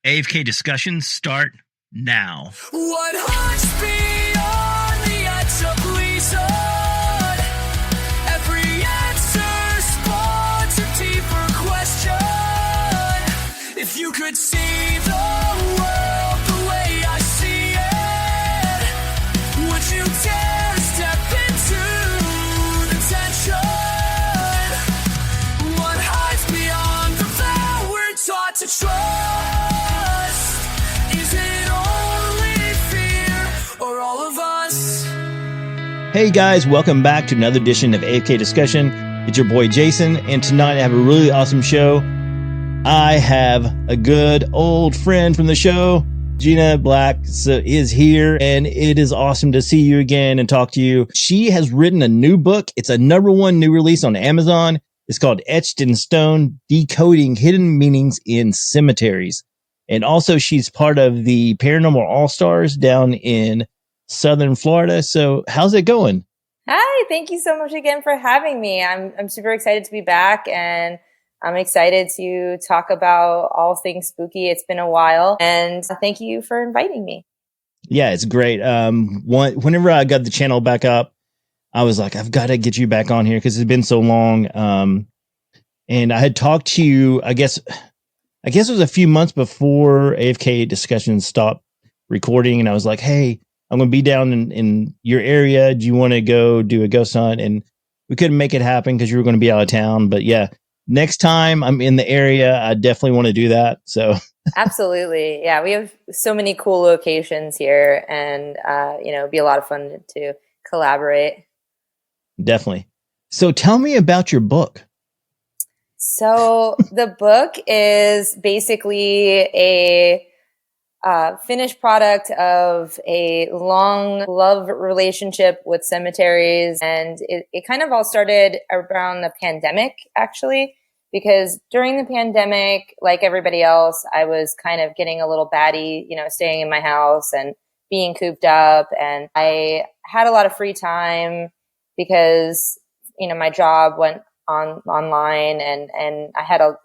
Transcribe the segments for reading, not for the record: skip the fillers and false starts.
AFK Discussions start now. What haunts beyond the edge of reason? Every answer spawns a deeper question. If you could see the world the way I see it, would you dare step into the tension? What hides beyond the veil we're taught to trust? Hey guys, welcome back to another edition of AFK Discussion. It's your boy Jason, and tonight I have a really awesome show. I have a good old friend from the show, Gina Black, is here, and it is awesome to see you again and talk to you. She has written a new book. It's a #1 new release on Amazon. It's called Etched in Stone, Decoding Hidden Meanings in Cemeteries. And also she's part of the Paranormal All-Stars down in Southern Florida. So how's it going? Hi, thank you so much again for having me. I'm super excited to be back, and I'm excited to talk about all things spooky. It's been a while, and thank you for inviting me. Yeah, it's great. Whenever I got the channel back up, I was like, I've got to get you back on here because it's been so long. And I had talked to you, I guess it was a few months before AFK Discussions stopped recording, and I was like, hey, I'm going to be down in your area. Do you want to go do a ghost hunt? And we couldn't make it happen because you were going to be out of town. But yeah, next time I'm in the area, I definitely want to do that. So absolutely. Yeah, we have so many cool locations here, and it'd be a lot of fun to collaborate. Definitely. So tell me about your book. So the book is basically a finished product of a long love relationship with cemeteries. And it kind of all started around the pandemic, actually, because during the pandemic, like everybody else, I was kind of getting a little batty, staying in my house and being cooped up. And I had a lot of free time because, my job went online and I had a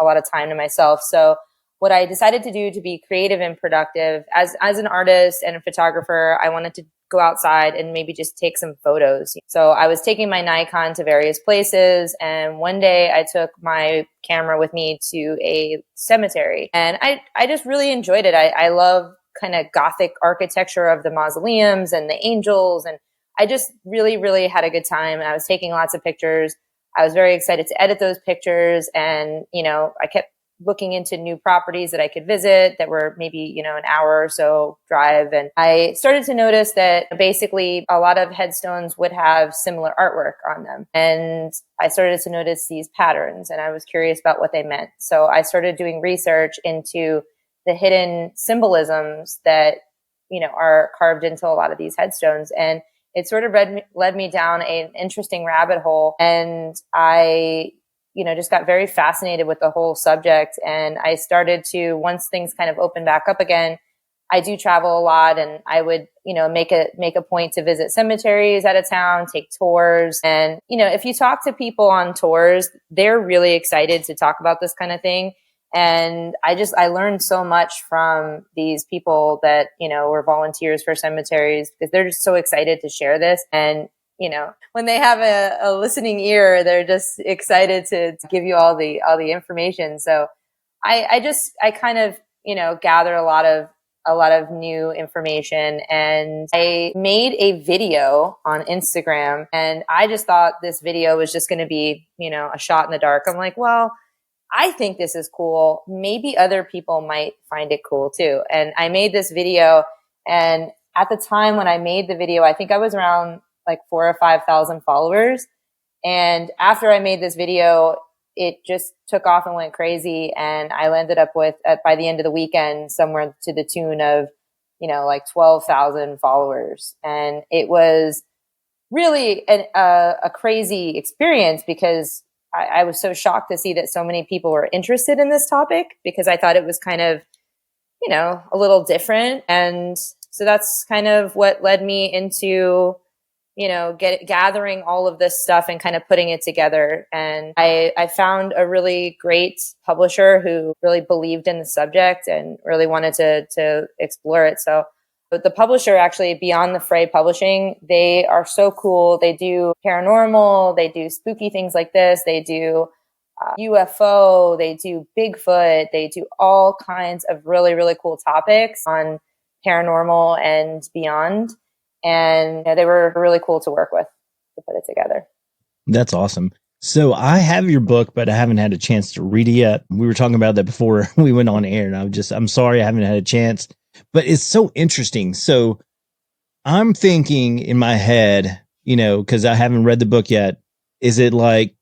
lot of time to myself. So what I decided to do to be creative and productive as an artist and a photographer, I wanted to go outside and maybe just take some photos. So I was taking my Nikon to various places, and one day I took my camera with me to a cemetery, and I just really enjoyed it. I love kind of Gothic architecture of the mausoleums and the angels, and I just really, really had a good time. And I was taking lots of pictures. I was very excited to edit those pictures, and I kept looking into new properties that I could visit that were maybe, an hour or so drive. And I started to notice that basically a lot of headstones would have similar artwork on them. And I started to notice these patterns, and I was curious about what they meant. So I started doing research into the hidden symbolisms that, are carved into a lot of these headstones. And it sort of led me down an interesting rabbit hole. And I just got very fascinated with the whole subject. And I started to, once things kind of opened back up again, I do travel a lot, and I would, make a point to visit cemeteries out of town, take tours. And, if you talk to people on tours, they're really excited to talk about this kind of thing. And I learned so much from these people that, were volunteers for cemeteries, because they're just so excited to share this. And when they have a listening ear, they're just excited to give you all the information. So I kind of, gathered a lot of new information, and I made a video on Instagram, and I just thought this video was just going to be, a shot in the dark. I'm like, well, I think this is cool. Maybe other people might find it cool too. And I made this video, and at the time when I made the video, I think I was around like 4,000 or 5,000 followers. And after I made this video, it just took off and went crazy. And I ended up with, by the end of the weekend, somewhere to the tune of, like 12,000 followers. And it was really a crazy experience, because I was so shocked to see that so many people were interested in this topic, because I thought it was kind of, a little different. And so that's kind of what led me into gathering all of this stuff and kind of putting it together. And I found a really great publisher who really believed in the subject and really wanted to explore it. So but the publisher, actually, Beyond the Fray Publishing, they are so cool. They do paranormal, they do spooky things like this, they do UFO, they do Bigfoot, they do all kinds of really, really cool topics on paranormal and beyond. And they were really cool to work with to put it together. That's awesome. So I have your book, but I haven't had a chance to read it yet. We were talking about that before we went on air, and I'm sorry I haven't had a chance. But it's so interesting. So I'm thinking in my head, because I haven't read the book yet, is it like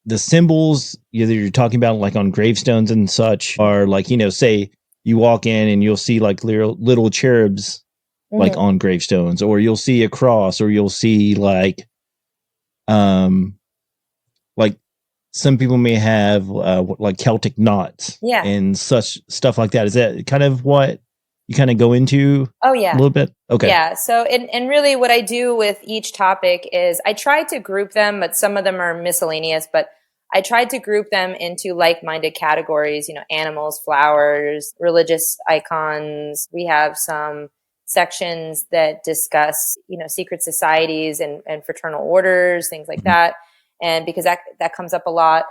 the symbols you're talking about, like on gravestones and such, are like, say you walk in and you'll see like little cherubs like on gravestones, or you'll see a cross, or you'll see like some people may have like Celtic knots and such stuff like that. Is that kind of what you kind of go into? Oh, yeah. A little bit? Okay. Yeah. So, and really what I do with each topic is I try to group them, but some of them are miscellaneous, but I tried to group them into like-minded categories, animals, flowers, religious icons. We have some sections that discuss, secret societies and fraternal orders, things like that. And because that comes up a lot.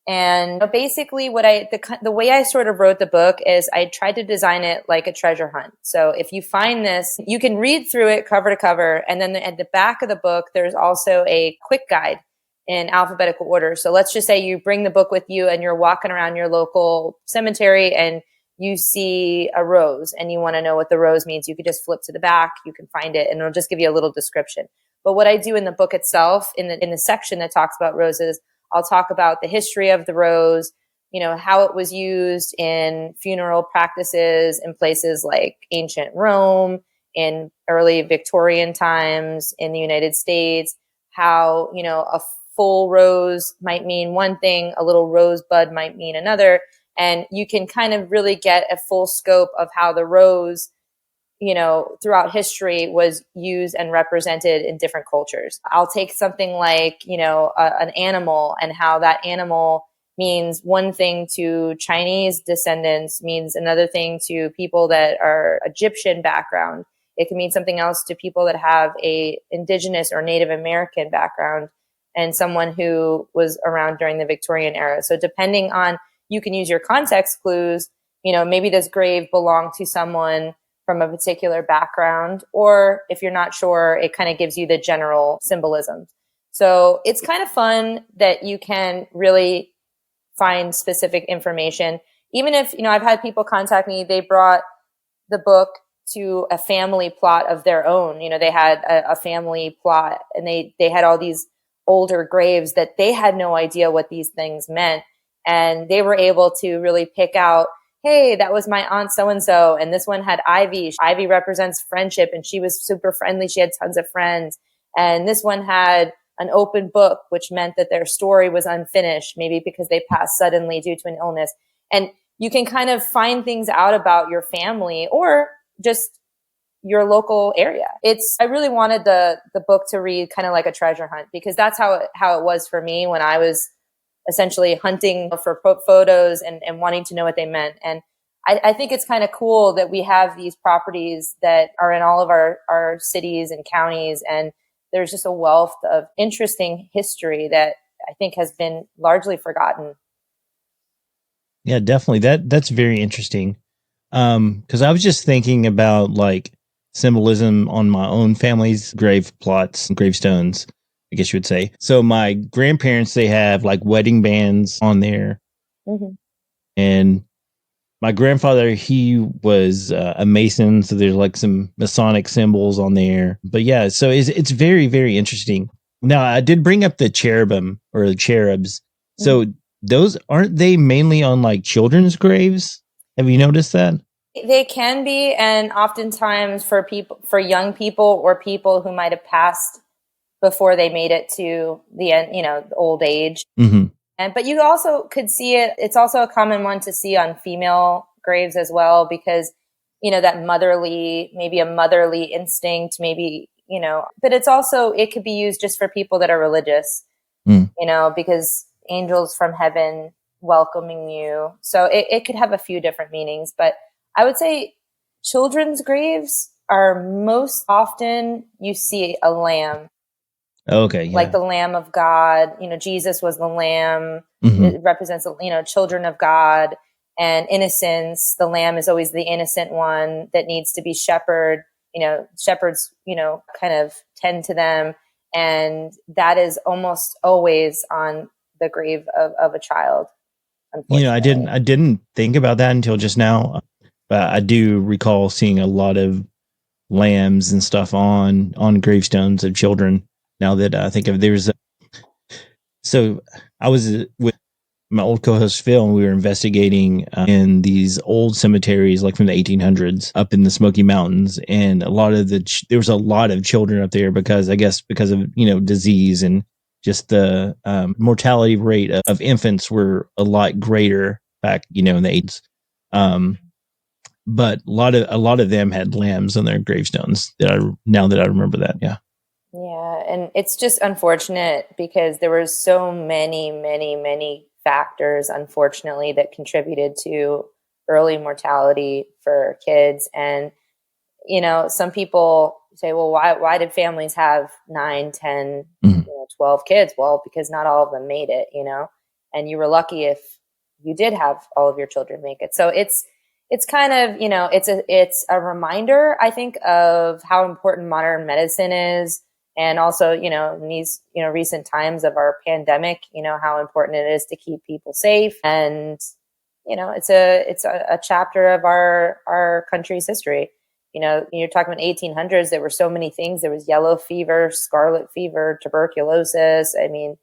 And basically the way I sort of wrote the book is I tried to design it like a treasure hunt. So if you find this, you can read through it cover to cover. And then at the back of the book, there's also a quick guide in alphabetical order. So let's just say you bring the book with you and you're walking around your local cemetery and you see a rose and you want to know what the rose means. You could just flip to the back, you can find it, and it'll just give you a little description. But what I do in the book itself, in the section that talks about roses, I'll talk about the history of the rose, how it was used in funeral practices in places like ancient Rome, in early Victorian times in the United States, how, a full rose might mean one thing, a little rosebud might mean another. And you can kind of really get a full scope of how the rose, throughout history was used and represented in different cultures. I'll take something like, an animal, and how that animal means one thing to Chinese descendants, means another thing to people that are Egyptian background. It can mean something else to people that have a indigenous or Native American background, and someone who was around during the Victorian era. So depending on, you can use your context clues, maybe this grave belonged to someone from a particular background, or if you're not sure, it kind of gives you the general symbolism. So it's kind of fun that you can really find specific information. Even if, I've had people contact me, they brought the book to a family plot of their own. They had a family plot, and they had all these older graves that they had no idea what these things meant. And they were able to really pick out, hey, that was my aunt so-and-so, and this one had ivy. Ivy represents friendship, and she was super friendly. She had tons of friends. And this one had an open book, which meant that their story was unfinished, maybe because they passed suddenly due to an illness. And you can kind of find things out about your family or just your local area. I really wanted the book to read kind of like a treasure hunt, because that's how it was for me when I was essentially hunting for photos and wanting to know what they meant. And I think it's kind of cool that we have these properties that are in all of our cities and counties. And there's just a wealth of interesting history that I think has been largely forgotten. Yeah, definitely. That's very interesting. Because I was just thinking about like symbolism on my own family's grave plots, gravestones, I guess you would say. So my grandparents, they have like wedding bands on there. Mm-hmm. And my grandfather, he was a Mason. So there's like some Masonic symbols on there. But yeah, so it's very, very interesting. Now, I did bring up the cherubim or the cherubs. So those, aren't they mainly on like children's graves? Have you noticed that? They can be. And oftentimes for young people or people who might have passed before they made it to the end, the old age. Mm-hmm. But you also could see it. It's also a common one to see on female graves as well, because, that maybe a motherly instinct, maybe, but it's also, it could be used just for people that are religious, because angels from heaven welcoming you. So it could have a few different meanings, but I would say children's graves are most often you see a lamb. Okay. Yeah. Like the Lamb of God, Jesus was the lamb. It represents, children of God and innocence. The lamb is always the innocent one that needs to be shepherded. Shepherds, kind of tend to them. And that is almost always on the grave of a child. Unfortunately. I didn't think about that until just now, but I do recall seeing a lot of lambs and stuff on gravestones of children. Now that I think of, so I was with my old co-host Phil, and we were investigating in these old cemeteries, like from the 1800s, up in the Smoky Mountains, and there was a lot of children up there because of disease, and just the mortality rate of infants were a lot greater back in the 80s. But a lot of them had lambs on their gravestones. Now that I remember that, yeah. Yeah, and it's just unfortunate because there were so many, many, many factors, unfortunately, that contributed to early mortality for kids. And, some people say, well, why did families have 9, 10, 12 kids? Well, because not all of them made it, and you were lucky if you did have all of your children make it. So it's kind of, it's a reminder, I think, of how important modern medicine is. And also, in these, recent times of our pandemic, how important it is to keep people safe. And, it's a chapter of our country's history. You're talking about 1800s. There were so many things. There was yellow fever, scarlet fever, tuberculosis. I mean,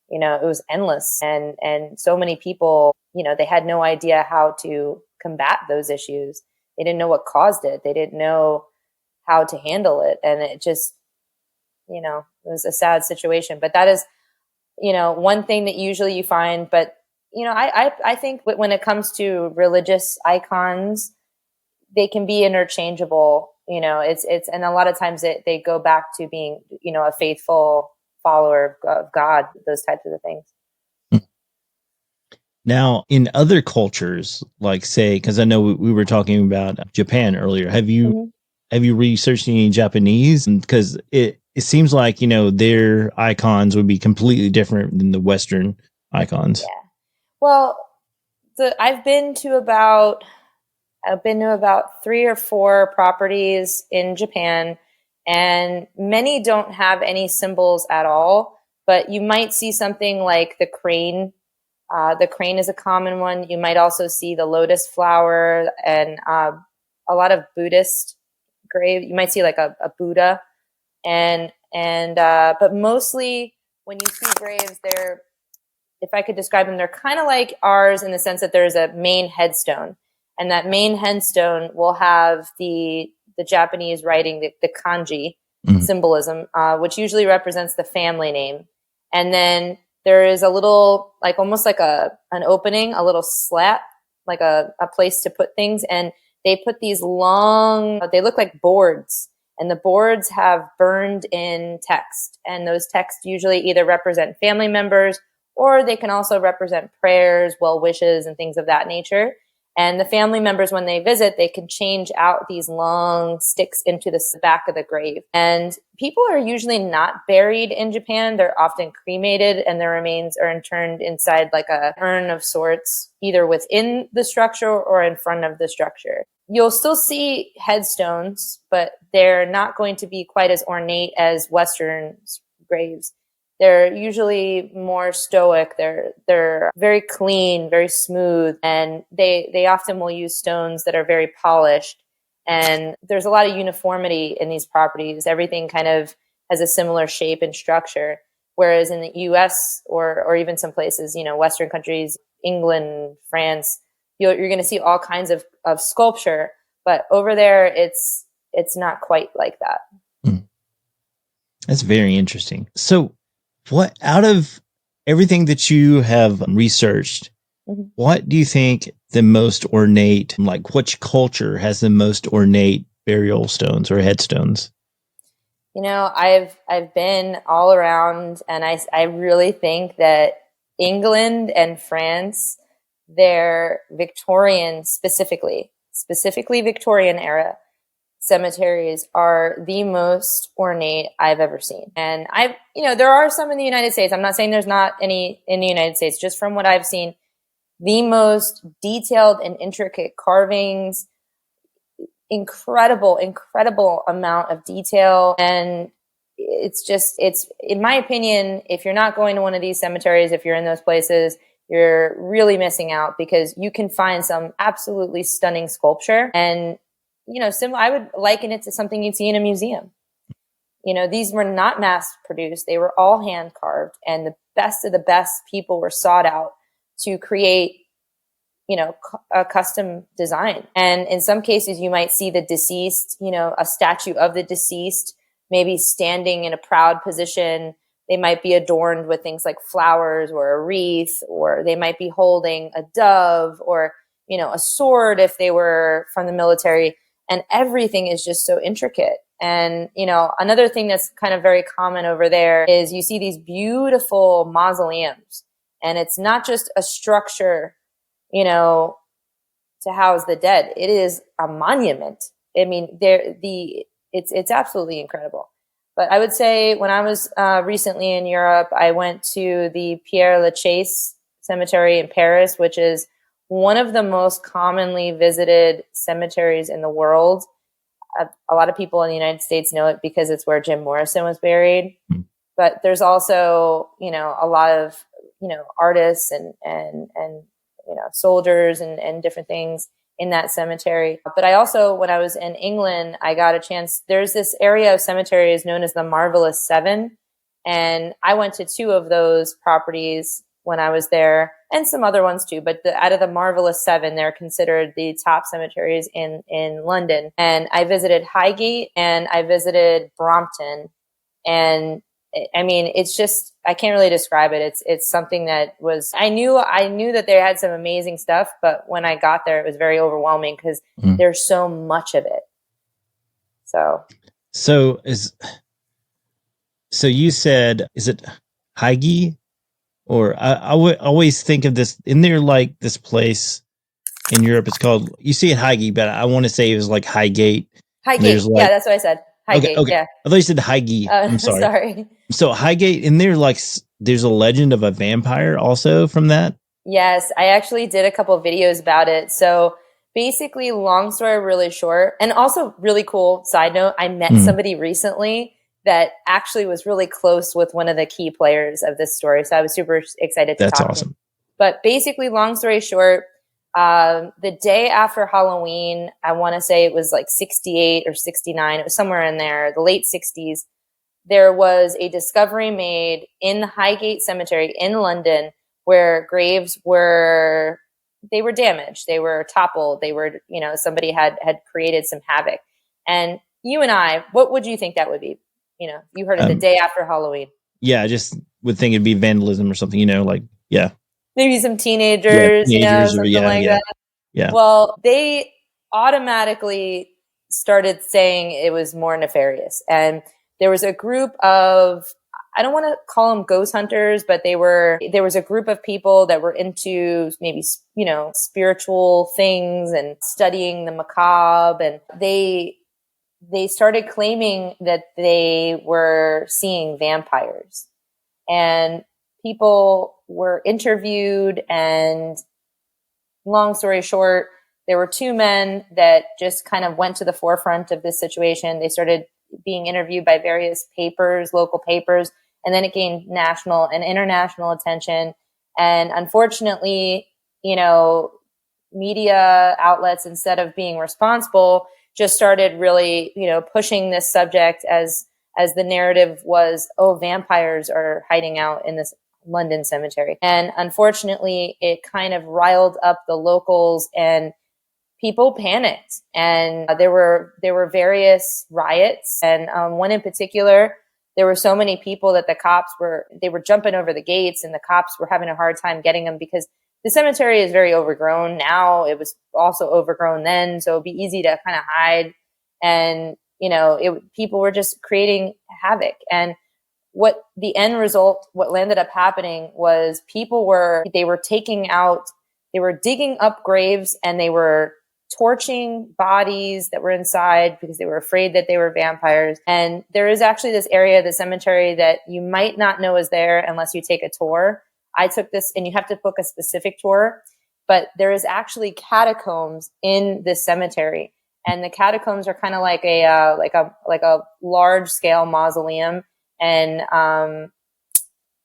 it was endless. And so many people, they had no idea how to combat those issues. They didn't know what caused it. They didn't know how to handle it. And it just, it was a sad situation. But that is, one thing that usually you find. But, I think when it comes to religious icons, they can be interchangeable. It's and a lot of times they go back to being, a faithful follower of God, those types of things. Now, in other cultures, like say, because I know we were talking about Japan earlier, have you researched any Japanese? Because it seems like their icons would be completely different than the Western icons. Yeah. Well, I've been to about 3 or 4 properties in Japan, and many don't have any symbols at all. But you might see something like the crane. The crane is a common one. You might also see the lotus flower and a lot of Buddhist grave. You might see like a Buddha, but mostly when you see graves, if I could describe them, they're kind of like ours in the sense that there's a main headstone, and that main headstone will have the Japanese writing, the kanji symbolism, which usually represents the family name, and then there is a little, like almost like an opening, a little slat, like a place to put things. And they put these they look like boards, and the boards have burned in text. And those texts usually either represent family members, or they can also represent prayers, well wishes, and things of that nature. And the family members, when they visit, they can change out these long sticks into the back of the grave. And people are usually not buried in Japan. They're often cremated, and their remains are interned inside like a urn of sorts, either within the structure or in front of the structure. You'll still see headstones, but they're not going to be quite as ornate as Western graves. They're usually more stoic. They're very clean, very smooth, and they often will use stones that are very polished. And there's a lot of uniformity in these properties. Everything kind of has a similar shape and structure. Whereas in the U.S. or even some places, Western countries, England, France, you're going to see all kinds of sculpture. But over there, it's not quite like that. That's very interesting. So, what out of everything that you have researched, what do you think the most ornate, like which culture has the most ornate burial stones or headstones? I've been all around, and I really think that England and France, their Victorian specifically Victorian era cemeteries are the most ornate I've ever seen. And there are some in the United States. I'm not saying there's not any in the United States, just from what I've seen, the most detailed and intricate carvings, incredible amount of detail. And it's in my opinion, if you're not going to one of these cemeteries, if you're in those places, you're really missing out, because you can find some absolutely stunning sculpture. And I would liken it to something you'd see in a museum. These were not mass produced. They were all hand carved, and the best of the best people were sought out to create, a custom design. And in some cases you might see the deceased, a statue of the deceased, maybe standing in a proud position. They might be adorned with things like flowers or a wreath, or they might be holding a dove or, a sword if they were from the military. And everything is just so intricate. And, another thing that's kind of very common over there is you see these beautiful mausoleums, and it's not just a structure, to house the dead. It is a monument. I mean, it's absolutely incredible. But I would say when I was recently in Europe, I went to the Père Lachaise cemetery in Paris, which is one of the most commonly visited cemeteries in the world. A lot of people in the United States know it because it's where Jim Morrison was buried. But there's also, a lot of, artists and soldiers and different things in that cemetery. But I also, when I was in England, I got a chance. There's this area of cemeteries known as the Marvelous Seven. And I went to 2 of those properties when I was there, and some other ones too. But out of the Marvelous Seven, they're considered the top cemeteries in London. And I visited Highgate and I visited Brompton. And I mean, it's just, I can't really describe it. It's something that was, I knew that they had some amazing stuff, but when I got there, it was very overwhelming because there's so much of it. So you said, is it Highgate? Or I always think of this, in there, like this place in Europe, it's called, you see it Highgate, but I want to say it was like Highgate. Highgate, yeah, that's what I said. Highgate, okay. Yeah. I thought you said Highgate. I'm sorry. Sorry. So Highgate, in there, like, there's a legend of a vampire also from that? Yes, I actually did a couple of videos about it. So basically, long story really short, and also really cool side note, I met somebody recently that actually was really close with one of the key players of this story. So I was super excited to talk to him. That's awesome. But basically, long story short, the day after Halloween, I want to say it was like 68 or 69. It was somewhere in there, the late 60s. There was a discovery made in the Highgate Cemetery in London where graves were damaged. They were toppled. They were, somebody had created some havoc. And you and I, what would you think that would be? You heard it the day after Halloween. Yeah, I just would think it'd be vandalism or something, yeah. Maybe some teenagers, something like that. Yeah. Well, they automatically started saying it was more nefarious. And there was a group of, I don't want to call them ghost hunters, but there was a group of people that were into maybe, spiritual things and studying the macabre. And they started claiming that they were seeing vampires, and people were interviewed. And long story short, there were 2 men that just kind of went to the forefront of this situation. They started being interviewed by various papers, local papers, and then it gained national and international attention. And unfortunately, media outlets, instead of being responsible, just started really, pushing this subject as the narrative was, oh, vampires are hiding out in this London cemetery. And unfortunately, it kind of riled up the locals, and people panicked. And there were various riots. And one in particular, there were so many people that the cops were jumping over the gates, and the cops were having a hard time getting them because the cemetery is very overgrown now. It was also overgrown then, so it'd be easy to kind of hide. And, people were just creating havoc. And what the end result, what ended up happening was they were digging up graves, and they were torching bodies that were inside because they were afraid that they were vampires. And there is actually this area of the cemetery that you might not know is there unless you take a tour. I took this, and you have to book a specific tour, but there is actually catacombs in this cemetery. And the catacombs are kind of like a large scale mausoleum. And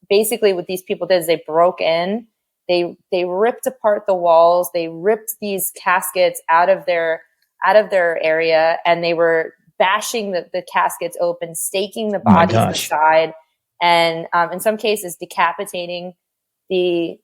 basically what these people did is they broke in, they ripped apart the walls, they ripped these caskets out of their area, and they were bashing the caskets open, staking the bodies aside, and in some cases decapitating the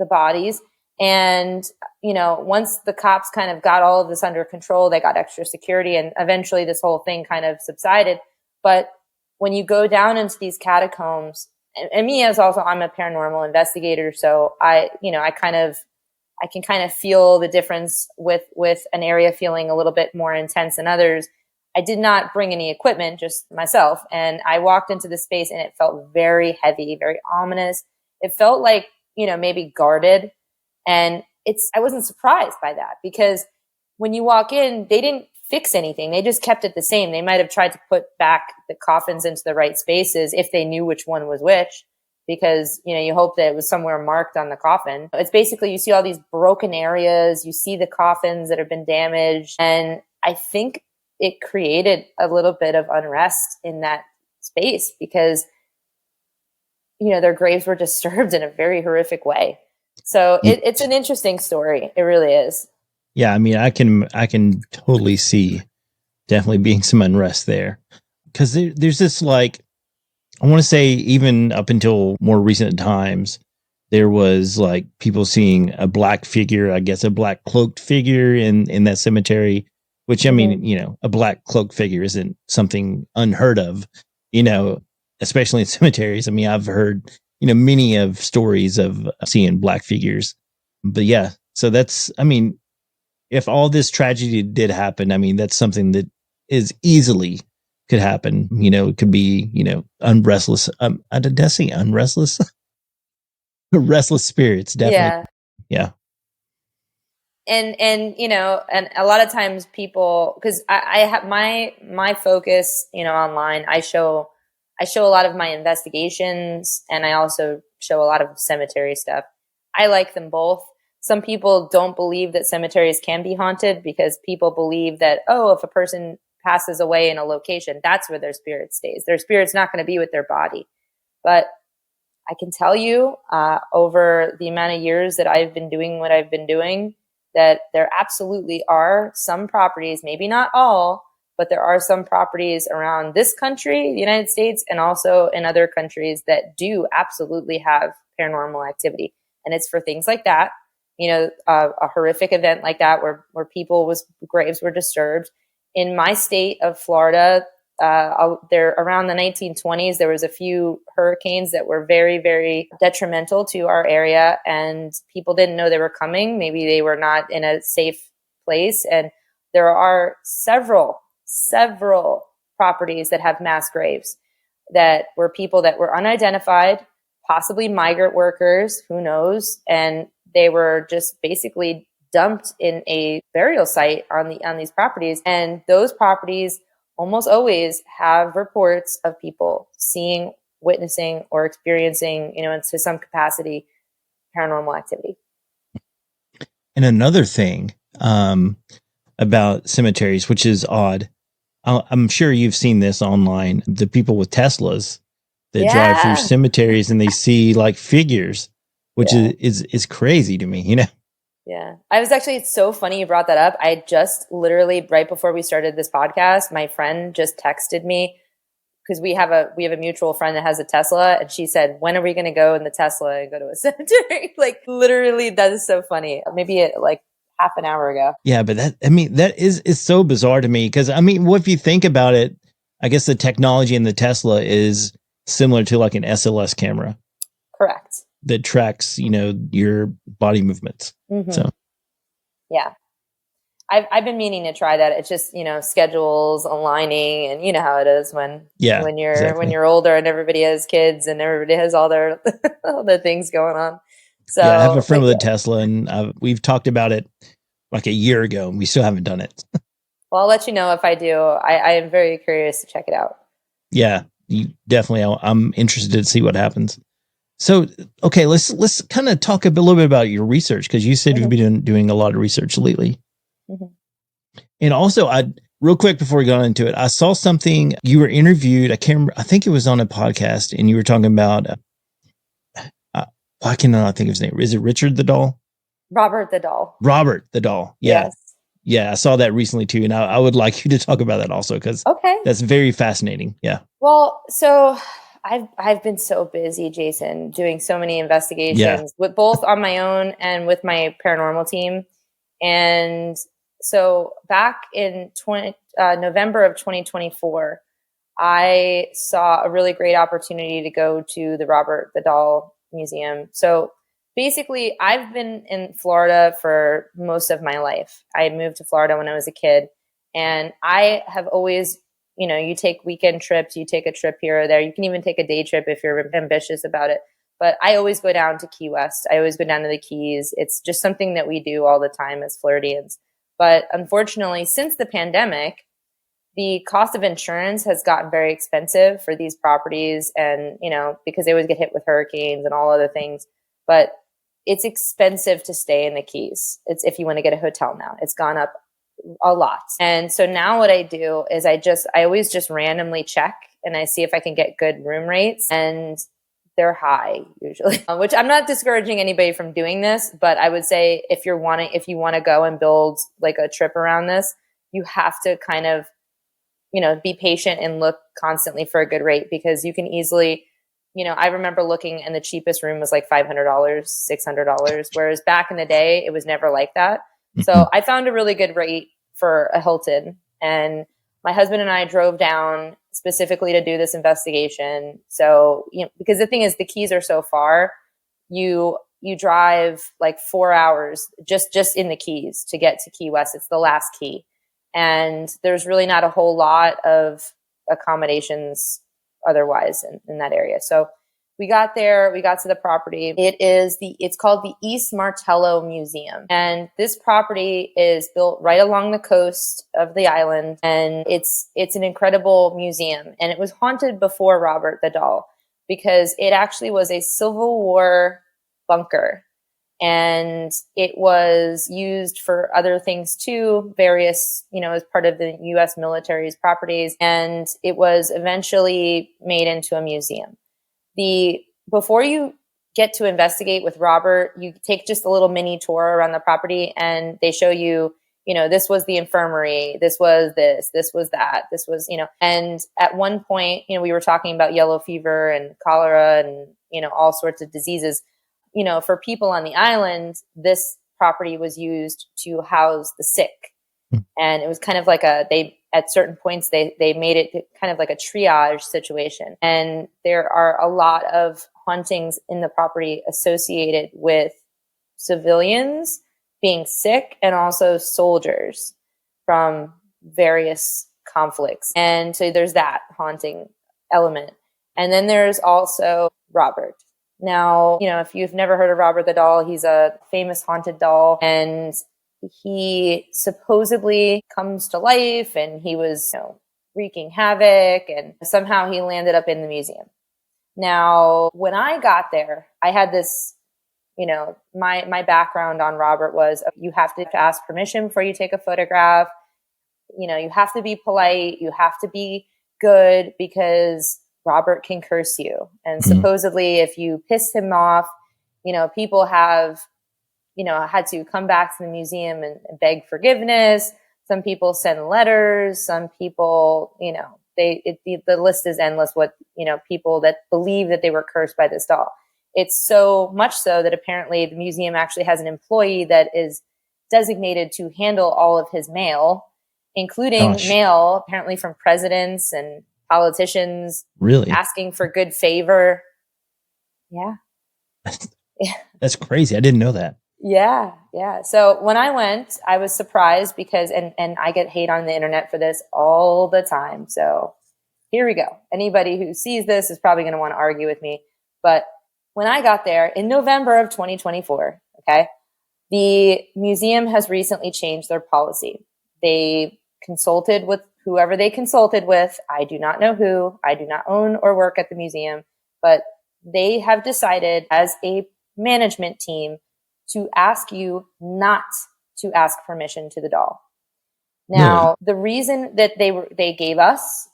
bodies. And once the cops kind of got all of this under control, they got extra security, and eventually this whole thing kind of subsided. But when you go down into these catacombs, and me as also, I'm a paranormal investigator, so I can kind of feel the difference with an area feeling a little bit more intense than others. I did not bring any equipment, just myself, and I walked into the space, and it felt very heavy, very ominous. It felt like maybe guarded, and I wasn't surprised by that, because when you walk in, they didn't fix anything. They just kept it the same. They might have tried to put back the coffins into the right spaces if they knew which one was which, because, you hope that it was somewhere marked on the coffin. It's basically, you see all these broken areas, you see the coffins that have been damaged. And I think it created a little bit of unrest in that space because, their graves were disturbed in a very horrific way. So it's an interesting story. It really is. Yeah, I mean, I can totally see definitely being some unrest there, because there's this, like, I want to say even up until more recent times, there was like people seeing a black figure, I guess a black cloaked figure in that cemetery, which I mean, a black cloaked figure isn't something unheard of, especially in cemeteries. I mean, I've heard, many of stories of seeing black figures, but yeah, so that's, I mean, if all this tragedy did happen, I mean, that's something that is easily could happen. It could be, unrestless. Did I say unrestless? Restless spirits, definitely. Yeah. And and a lot of times people, because I have my focus, online, I show a lot of my investigations, and I also show a lot of cemetery stuff. I like them both. Some people don't believe that cemeteries can be haunted because people believe that, if a person passes away in a location, that's where their spirit stays. Their spirit's not going to be with their body. But I can tell you, over the amount of years that I've been doing what I've been doing, that there absolutely are some properties, maybe not all, but there are some properties around this country, the United States, and also in other countries that do absolutely have paranormal activity. And it's for things like that. A horrific event like that where graves were disturbed. In my state of Florida, there around the 1920s, there was a few hurricanes that were very, very detrimental to our area, and people didn't know they were coming. Maybe they were not in a safe place. And there are several properties that have mass graves that were people that were unidentified, possibly migrant workers, who knows, and they were just basically dumped in a burial site on these properties. And those properties almost always have reports of people seeing, witnessing, or experiencing, to some capacity, paranormal activity. And another thing about cemeteries, which is odd, I'm sure you've seen this online, the people with Teslas that drive through cemeteries and they see like figures, which is crazy to me, Yeah. It's so funny you brought that up. I just literally, right before we started this podcast, my friend just texted me, because we have a mutual friend that has a Tesla, and she said, when are we going to go in the Tesla and go to a cemetery? Like, literally, that is so funny. Maybe like half an hour ago. Yeah, but that is so bizarre to me, because what if you think about it, I guess the technology in the Tesla is similar to like an SLS camera. Correct. That tracks, your body movements. Mm-hmm. So, yeah. I've been meaning to try that. It's just, schedules aligning, and you know how it is when you're older and everybody has kids and everybody has all their all the things going on. So I have a friend with a Tesla, and we've talked about it like a year ago, and we still haven't done it. Well, I'll let you know if I do. I am very curious to check it out. Yeah, you definitely. I'm interested to see what happens. So, okay, let's kind of talk a little bit about your research, because you said you've been doing a lot of research lately. And also, real quick before we got into it, I saw something you were interviewed. I can't remember. I think it was on a podcast, and you were talking about. I cannot think of his name. Is it Richard the Doll? Robert the Doll. Robert the Doll. Yeah. Yes. Yeah, I saw that recently too, and I would like you to talk about that also, because that's very fascinating. Yeah. Well, so I've been so busy, Jason, doing so many investigations with both on my own and with my paranormal team. And so back in November of 2024, I saw a really great opportunity to go to the Robert the Doll Museum. So basically, I've been in Florida for most of my life. I moved to Florida when I was a kid, and I have always, you take weekend trips, you take a trip here or there. You can even take a day trip if you're ambitious about it. But I always go down to Key West. I always go down to the Keys. It's just something that we do all the time as Floridians. But unfortunately, since the pandemic, the cost of insurance has gotten very expensive for these properties, and, because they always get hit with hurricanes and all other things. But it's expensive to stay in the Keys. It's if you want to get a hotel now. It's gone up a lot. And so now what I do is I always just randomly check, and I see if I can get good room rates, and they're high usually, which I'm not discouraging anybody from doing this, but I would say if you want to go and build like a trip around this, you have to kind of, be patient and look constantly for a good rate, because you can easily, I remember looking and the cheapest room was like $500, $600, whereas back in the day, it was never like that. So I found a really good rate for a Hilton, and my husband and I drove down specifically to do this investigation. So, because the thing is, the Keys are so far, you drive like 4 hours just in the Keys to get to Key West. It's the last key. And there's really not a whole lot of accommodations otherwise in that area. So we got there, we got to the property. It's called the East Martello Museum. And this property is built right along the coast of the island. And it's an incredible museum. And it was haunted before Robert the Doll, because it actually was a Civil War bunker. And it was used for other things too, various, as part of the U.S. military's properties. And it was eventually made into a museum. Before you get to investigate with Robert, you take just a little mini tour around the property, and they show you, this was the infirmary, this was that, this was, and at one point, we were talking about yellow fever and cholera and, all sorts of diseases. For people on the island, this property was used to house the sick. And it was kind of like at certain points, they made it kind of like a triage situation. And there are a lot of hauntings in the property associated with civilians being sick, and also soldiers from various conflicts. And so there's that haunting element. And then there's also Robert. Now, if you've never heard of Robert the Doll, he's a famous haunted doll, and he supposedly comes to life, and he was wreaking havoc, and somehow he landed up in the museum. Now, when I got there, I had this, my background on Robert was you have to ask permission before you take a photograph. You have to be polite. You have to be good, because Robert can curse you. And supposedly if you piss him off, people have, had to come back to the museum and beg forgiveness. Some people send letters. Some people, the list is endless. What, people that believe that they were cursed by this doll. It's so much so that apparently the museum actually has an employee that is designated to handle all of his mail, including mail apparently from presidents and politicians, really asking for good favor. Yeah. That's crazy. I didn't know that. Yeah, yeah. So when I went, I was surprised because, and I get hate on the internet for this all the time. So here we go. Anybody who sees this is probably going to want to argue with me. But when I got there in November of 2024, okay, the museum has recently changed their policy. They consulted with whoever they consulted with. I do not know who. I do not own or work at the museum, but they have decided as a management team to ask you not to ask permission to the doll. Now, Really? the reason that they gave us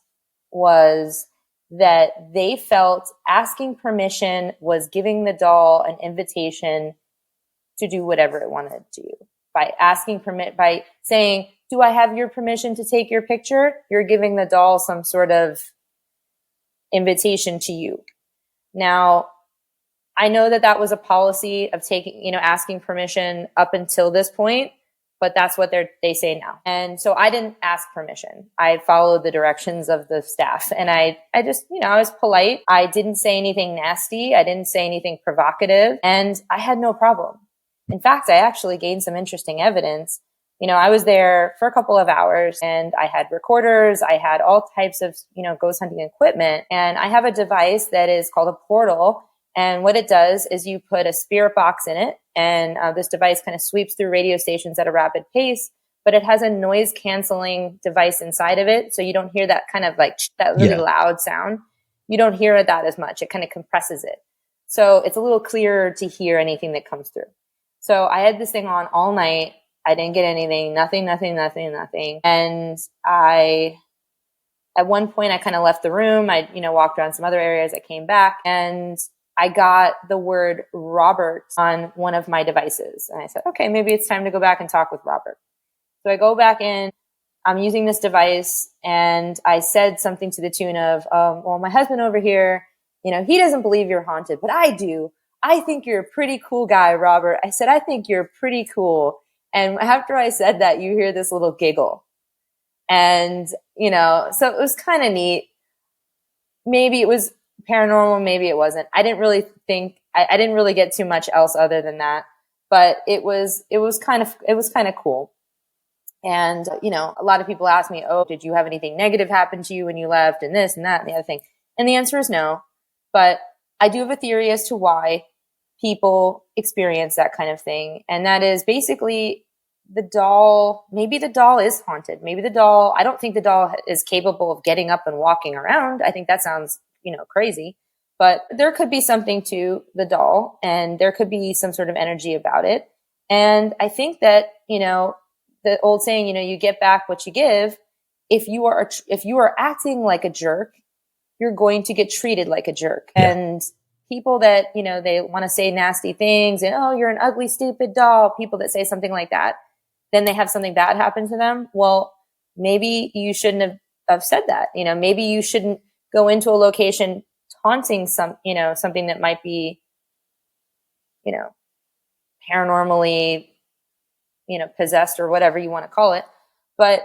was that they felt asking permission was giving the doll an invitation to do whatever it wanted to do. By saying, "Do I have your permission to take your picture?" You're giving the doll some sort of invitation to you. Now, I know that that was a policy of asking permission up until this point, but that's what they say now. And so I didn't ask permission. I followed the directions of the staff, and I just, I was polite. I didn't say anything nasty. I didn't say anything provocative, and I had no problem. In fact, I actually gained some interesting evidence. I was there for a couple of hours, and I had recorders. I had all types of, ghost hunting equipment, and I have a device that is called a portal. And what it does is you put a spirit box in it, and this device kind of sweeps through radio stations at a rapid pace, but it has a noise canceling device inside of it. So you don't hear that kind of like that really loud sound. You don't hear that as much. It kind of compresses it. So it's a little clearer to hear anything that comes through. So I had this thing on all night. I didn't get anything, nothing. And at one point I kind of left the room. I, walked around some other areas. I came back and I got the word Robert on one of my devices. And I said, okay, maybe it's time to go back and talk with Robert. So I go back in, I'm using this device, and I said something to the tune of, well, my husband over here, he doesn't believe you're haunted, but I do. I think you're a pretty cool guy, Robert. I said, I think you're pretty cool. And after I said that, you hear this little giggle. And, so it was kind of neat. Maybe it was paranormal, maybe it wasn't. I didn't really get too much else other than that, but it was kind of cool. And, a lot of people ask me, oh, did you have anything negative happen to you when you left, and this and that and the other thing? And the answer is no, but I do have a theory as to why people experience that kind of thing. And that is basically maybe the doll is haunted. I don't think the doll is capable of getting up and walking around. I think that sounds, crazy, but there could be something to the doll, and there could be some sort of energy about it. And I think that, the old saying, you get back what you give. If you are acting like a jerk, you're going to get treated like a jerk. Yeah. And people that, they want to say nasty things and, oh, you're an ugly, stupid doll. People that say something like that, then they have something bad happen to them. Well, maybe you shouldn't have said that. Maybe you shouldn't go into a location taunting something that might be, paranormally, possessed or whatever you want to call it. But,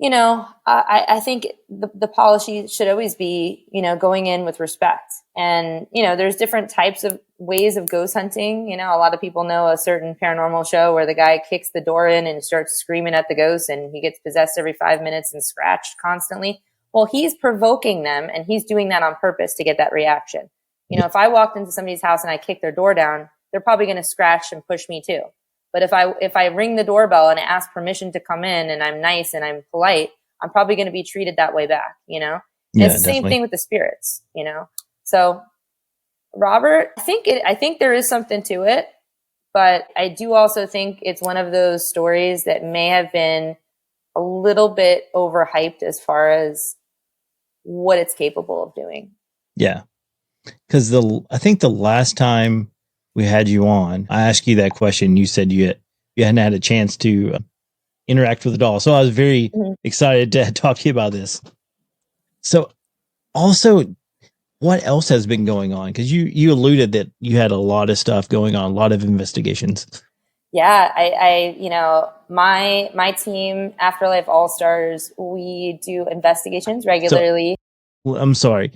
I think the policy should always be, going in with respect. And, there's different types of ways of ghost hunting. A lot of people know a certain paranormal show where the guy kicks the door in and starts screaming at the ghost, and he gets possessed every 5 minutes and scratched constantly. Well, he's provoking them, and he's doing that on purpose to get that reaction. If I walked into somebody's house and I kicked their door down, they're probably going to scratch and push me too. But if I ring the doorbell and I ask permission to come in, and I'm nice and I'm polite, I'm probably going to be treated that way back, Yeah, it's the same thing with the spirits, So Robert, I think there is something to it, but I do also think it's one of those stories that may have been a little bit overhyped as far as what it's capable of doing. Yeah. Because I think the last time we had you on, I asked you that question. You said you hadn't had a chance to interact with the doll. So I was very excited to talk to you about this. So also, what else has been going on? Because you alluded that you had a lot of stuff going on, a lot of investigations. Yeah, my team, Afterlife All-Stars, we do investigations regularly. So, I'm sorry.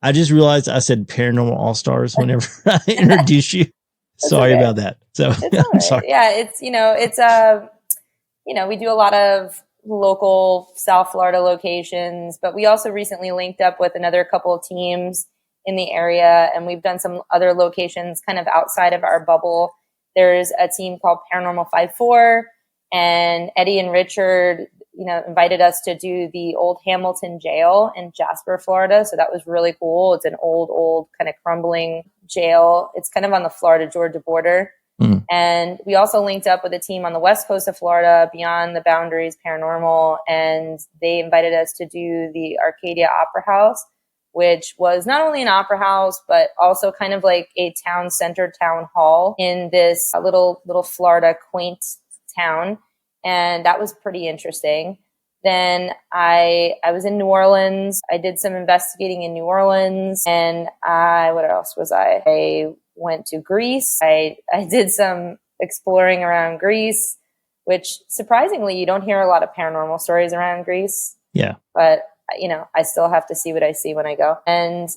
I just realized I said Paranormal All-Stars whenever I introduced you. Sorry okay. about that. So It's all I'm right. sorry. Yeah, it's we do a lot of local South Florida locations, but we also recently linked up with another couple of teams in the area, and we've done some other locations kind of outside of our bubble. There's a team called Paranormal 54, and Eddie and Richard, invited us to do the old Hamilton jail in Jasper, Florida. So that was really cool. It's an old kind of crumbling jail. It's kind of on the Florida-Georgia border. Mm. And we also linked up with a team on the west coast of Florida, Beyond the Boundaries Paranormal, and they invited us to do the Arcadia Opera House, which was not only an opera house, but also kind of like a town center town hall in this little Florida quaint town. And that was pretty interesting. Then I was in New Orleans. I did some investigating in New Orleans. And what else was I? I went to Greece. I did some exploring around Greece, which surprisingly, you don't hear a lot of paranormal stories around Greece. Yeah. But, I still have to see what I see when I go. And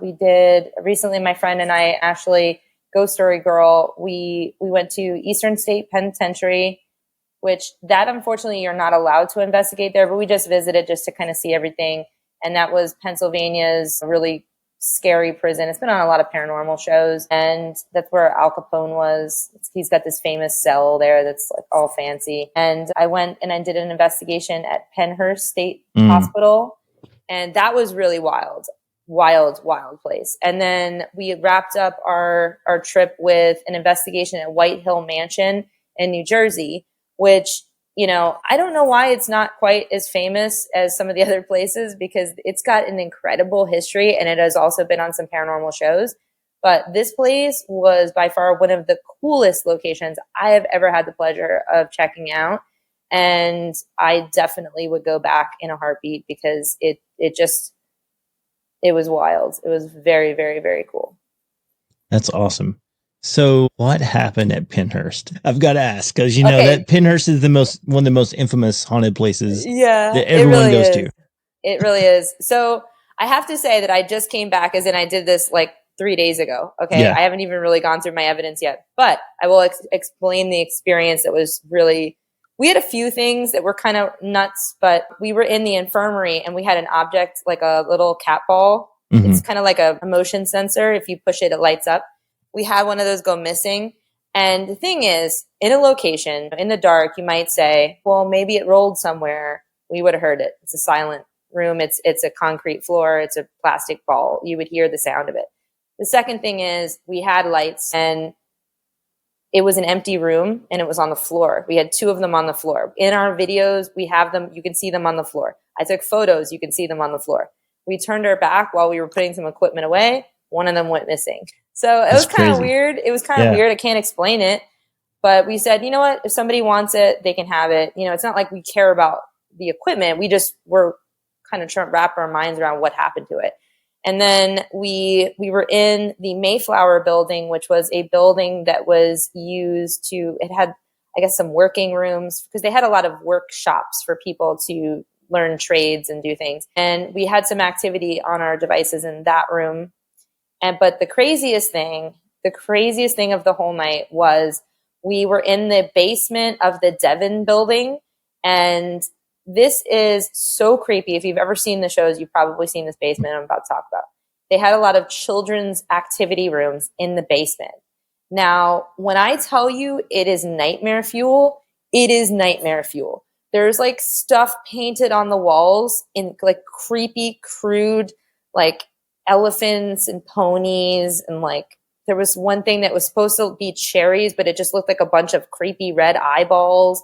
we did recently, my friend and I, Ashley, Ghost Story Girl, we went to Eastern State Penitentiary, which that unfortunately you're not allowed to investigate there, but we just visited just to kind of see everything. And that was Pennsylvania's really scary prison. It's been on a lot of paranormal shows, and that's where Al Capone was. He's got this famous cell there that's like all fancy. And I went and I did an investigation at Pennhurst State Hospital, and that was really wild place. And then we wrapped up our trip with an investigation at White Hill Mansion in New Jersey, which, I don't know why it's not quite as famous as some of the other places, because it's got an incredible history and it has also been on some paranormal shows. But this place was by far one of the coolest locations I have ever had the pleasure of checking out. And I definitely would go back in a heartbeat, because it was wild. It was very, very, very cool. That's awesome. So what happened at Pennhurst? I've got to ask, because that Pennhurst is one of the most infamous haunted places that everyone goes to. It really is. So I have to say that I just came back, as in I did this like 3 days ago. Okay. Yeah. I haven't even really gone through my evidence yet, but I will explain the experience. That was really, we had a few things that were kind of nuts, but we were in the infirmary and we had an object like a little cat ball. Mm-hmm. It's kind of like a motion sensor. If you push it, it lights up. We had one of those go missing. And the thing is, in a location, in the dark, you might say, well, maybe it rolled somewhere. We would have heard it. It's a silent room. It's a concrete floor. It's a plastic ball. You would hear the sound of it. The second thing is, we had lights and it was an empty room and it was on the floor. We had 2 of them on the floor. In our videos, we have them. You can see them on the floor. I took photos. You can see them on the floor. We turned our back while we were putting some equipment away. One of them went missing. So it was kind of weird. It was kind of weird. I can't explain it. But we said, you know what? If somebody wants it, they can have it. It's not like we care about the equipment. We just were kind of trying to wrap our minds around what happened to it. And then we were in the Mayflower building, which was a building that was used it had, I guess, some working rooms, because they had a lot of workshops for people to learn trades and do things. And we had some activity on our devices in that room. But the craziest thing of the whole night was we were in the basement of the Devon building. And this is so creepy. If you've ever seen the shows, you've probably seen this basement I'm about to talk about. They had a lot of children's activity rooms in the basement. Now, when I tell you it is nightmare fuel, it is nightmare fuel. There's like stuff painted on the walls in like creepy, crude, like elephants and ponies, and like there was one thing that was supposed to be cherries, but it just looked like a bunch of creepy red eyeballs.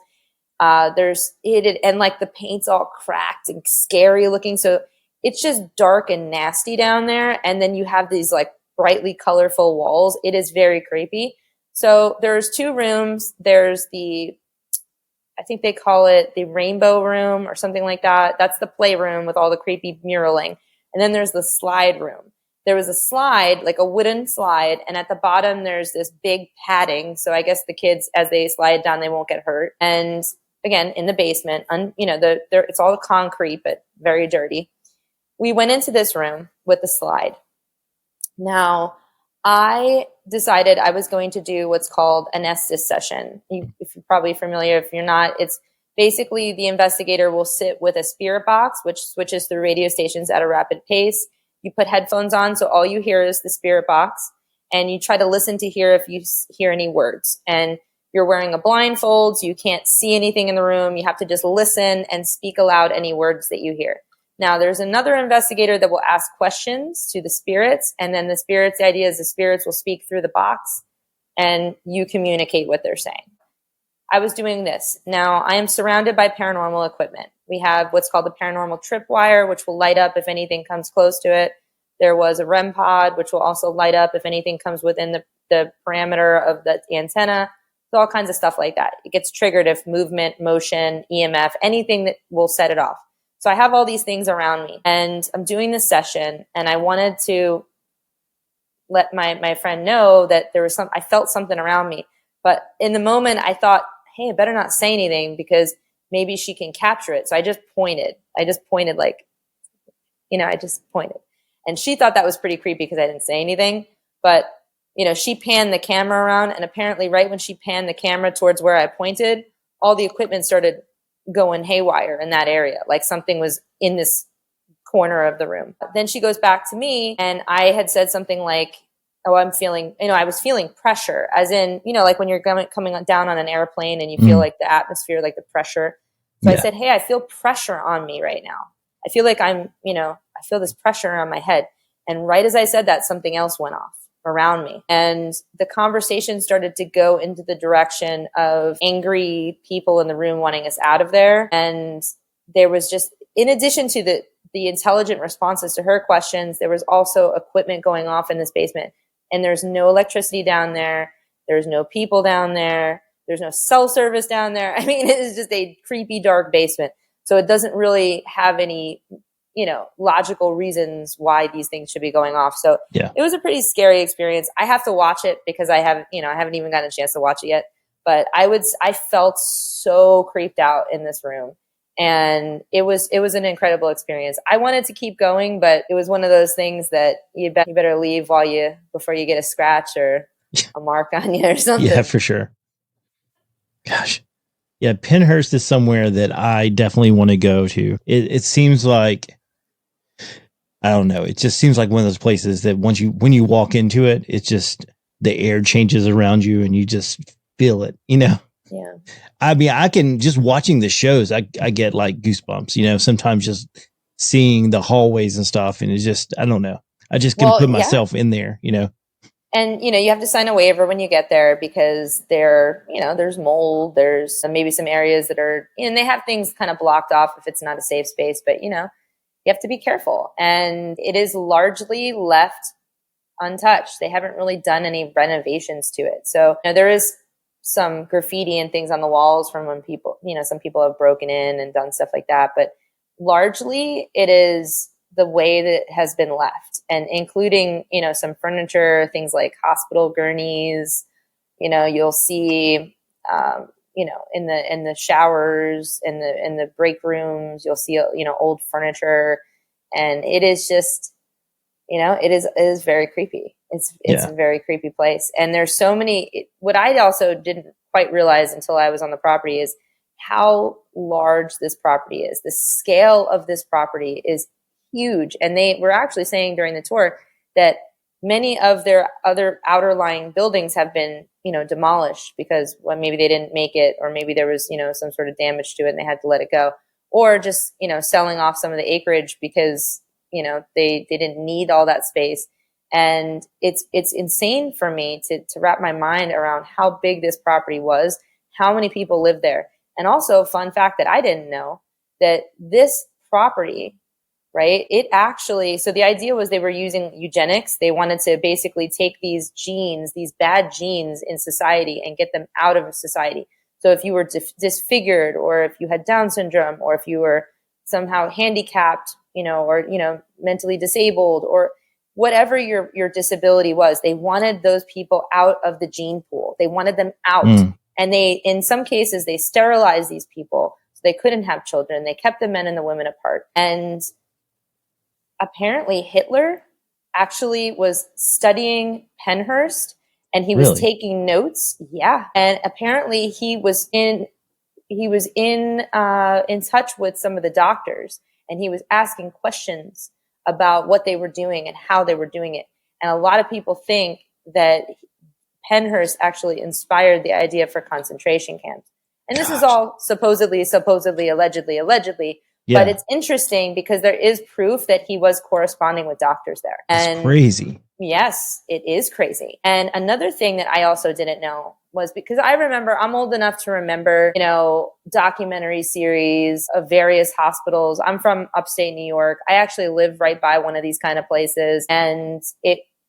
And like the paint's all cracked and scary looking, so it's just dark and nasty down there. And then you have these like brightly colorful walls. It is very creepy. So there's 2 rooms. There's I think they call it the rainbow room or something like that. That's the playroom with all the creepy muraling. And then there's the slide room. There was a slide, like a wooden slide, and at the bottom there's this big padding. So I guess the kids, as they slide down, they won't get hurt. And again, in the basement, it's all concrete, but very dirty. We went into this room with the slide. Now, I decided I was going to do what's called an Estes session. If you're probably familiar, if you're not, it's basically the investigator will sit with a spirit box, which switches through radio stations at a rapid pace. You put headphones on, so all you hear is the spirit box, and you try to listen to hear if you hear any words. And you're wearing a blindfold, so you can't see anything in the room. You have to just listen and speak aloud any words that you hear. Now, there's another investigator that will ask questions to the spirits, and then the idea is the spirits will speak through the box, and you communicate what they're saying. I was doing this. Now, I am surrounded by paranormal equipment. We have what's called the paranormal tripwire, which will light up if anything comes close to it. There was a REM pod, which will also light up if anything comes within the parameter of the antenna. So all kinds of stuff like that. It gets triggered if movement, motion, EMF, anything that will set it off. So I have all these things around me, and I'm doing this session, and I wanted to let my friend know that there was I felt something around me. But in the moment, I thought, hey, I better not say anything because maybe she can capture it. So I just pointed. I just pointed. And she thought that was pretty creepy because I didn't say anything. But, she panned the camera around, and apparently right when she panned the camera towards where I pointed, all the equipment started going haywire in that area, like something was in this corner of the room. Then she goes back to me, and I had said something like, oh, I'm feeling, I was feeling pressure, as in, like when you're coming down on an airplane and you feel like the atmosphere, like the pressure. So I said, hey, I feel pressure on me right now. I feel like I feel this pressure on my head. And right as I said that, something else went off around me. And the conversation started to go into the direction of angry people in the room wanting us out of there. And there was just, in addition to the intelligent responses to her questions, there was also equipment going off in this basement. And there's no electricity down there. There's no people down there. There's no cell service down there. I mean, it is just a creepy, dark basement. So it doesn't really have any, logical reasons why these things should be going off. So It was a pretty scary experience. I have to watch it because I haven't even gotten a chance to watch it yet. But I felt so creeped out in this room. And it was an incredible experience. I wanted to keep going, but it was one of those things that you better leave before you get a scratch or a mark on you or something. Yeah, for sure. Gosh. Yeah, Pennhurst is somewhere that I definitely want to go to. It seems like, I don't know, it just seems like one of those places that when you walk into it, it's just the air changes around you and you just feel it, Yeah. I mean, I can just watching the shows, I get like goosebumps, sometimes just seeing the hallways and stuff. And it's just, I don't know. I just can put myself in there, And, you have to sign a waiver when you get there because there's mold, there's maybe some areas that are, and they have things kind of blocked off if it's not a safe space, but, you have to be careful. And it is largely left untouched. They haven't really done any renovations to it. So there is some graffiti and things on the walls from when people, some people have broken in and done stuff like that. But largely it is the way that it has been left, and including, some furniture, things like hospital gurneys, you'll see, in the showers, in the break rooms, you'll see, old furniture, and it is just, it is very creepy. It's a very creepy place. And there's so many, what I also didn't quite realize until I was on the property is how large this property is. The scale of this property is huge. And they were actually saying during the tour that many of their other outer lying buildings have been, demolished because maybe they didn't make it, or maybe there was, some sort of damage to it and they had to let it go, or just, selling off some of the acreage because, they didn't need all that space. And it's insane for me to wrap my mind around how big this property was, how many people live there. And also, fun fact that I didn't know, that this property, right, it actually, so the idea was they were using eugenics. They wanted to basically take these genes, these bad genes in society, and get them out of society. So if you were disfigured, or if you had Down syndrome, or if you were somehow handicapped, or, mentally disabled, or whatever your disability was, they wanted those people out of the gene pool. They wanted them out. And in some cases, they sterilized these people so they couldn't have children. They kept the men and the women apart. And apparently Hitler actually was studying Pennhurst and he was Really? taking notes. Yeah. And apparently he was in touch with some of the doctors, and he was asking questions about what they were doing and how they were doing it. And a lot of people think that Pennhurst actually inspired the idea for concentration camps. And this is all supposedly, allegedly, Yeah. but it's interesting because there is proof that he was corresponding with doctors there. That's And crazy. yes, it is crazy. And another thing that I also didn't know was, because I remember, I'm old enough to remember, documentary series of various hospitals. I'm from upstate New York. I actually live right by one of these kind of places. And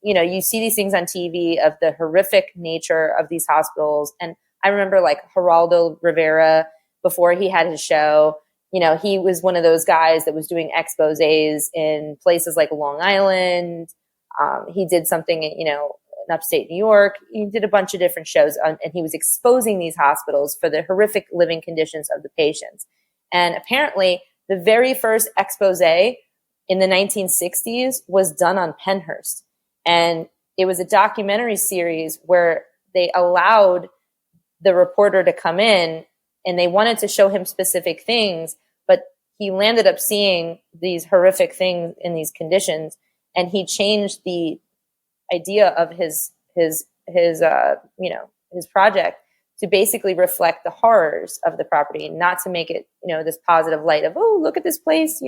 you see these things on TV of the horrific nature of these hospitals. And I remember like Geraldo Rivera, before he had his show, he was one of those guys that was doing exposés in places like Long Island. He did something, in upstate New York. He did a bunch of different shows, and he was exposing these hospitals for the horrific living conditions of the patients. And apparently the very first expose in the 1960s was done on Pennhurst. And it was a documentary series where they allowed the reporter to come in, and they wanted to show him specific things, but he landed up seeing these horrific things in these conditions. And he changed the idea of his project to basically reflect the horrors of the property, not to make it, this positive light of, oh, look at this place,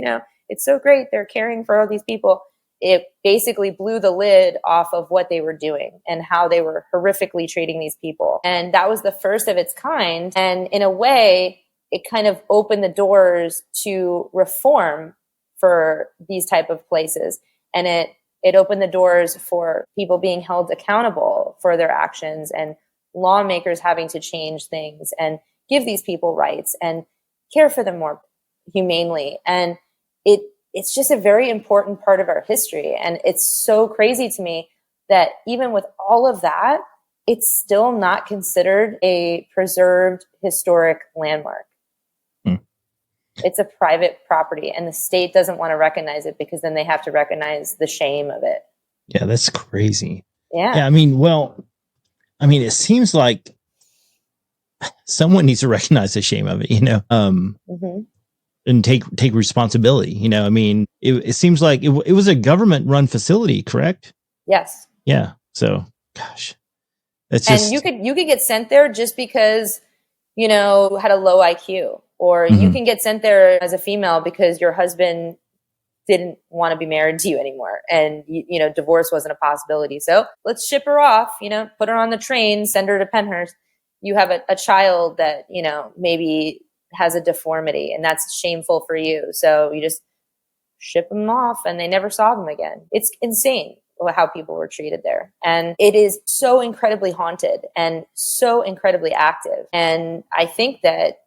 it's so great, they're caring for all these people. It basically blew the lid off of what they were doing and how they were horrifically treating these people. And that was the first of its kind. And in a way, it kind of opened the doors to reform for these type of places. And it opened the doors for people being held accountable for their actions, and lawmakers having to change things and give these people rights and care for them more humanely. And it's just a very important part of our history. And it's so crazy to me that even with all of that, it's still not considered a preserved historic landmark. It's a private property, and the state doesn't want to recognize it because then they have to recognize the shame of it. Yeah, that's crazy. Yeah. It seems like someone needs to recognize the shame of it, and take responsibility. It seems like it was a government run facility, correct? Yes. Yeah. So, gosh, that's just, and you could get sent there just because, had a low IQ. Or you can get sent there as a female because your husband didn't want to be married to you anymore. And, divorce wasn't a possibility. So let's ship her off, put her on the train, send her to Pennhurst. You have a child that, maybe has a deformity, and that's shameful for you. So you just ship them off, and they never saw them again. It's insane how people were treated there. And it is so incredibly haunted and so incredibly active. And I think that,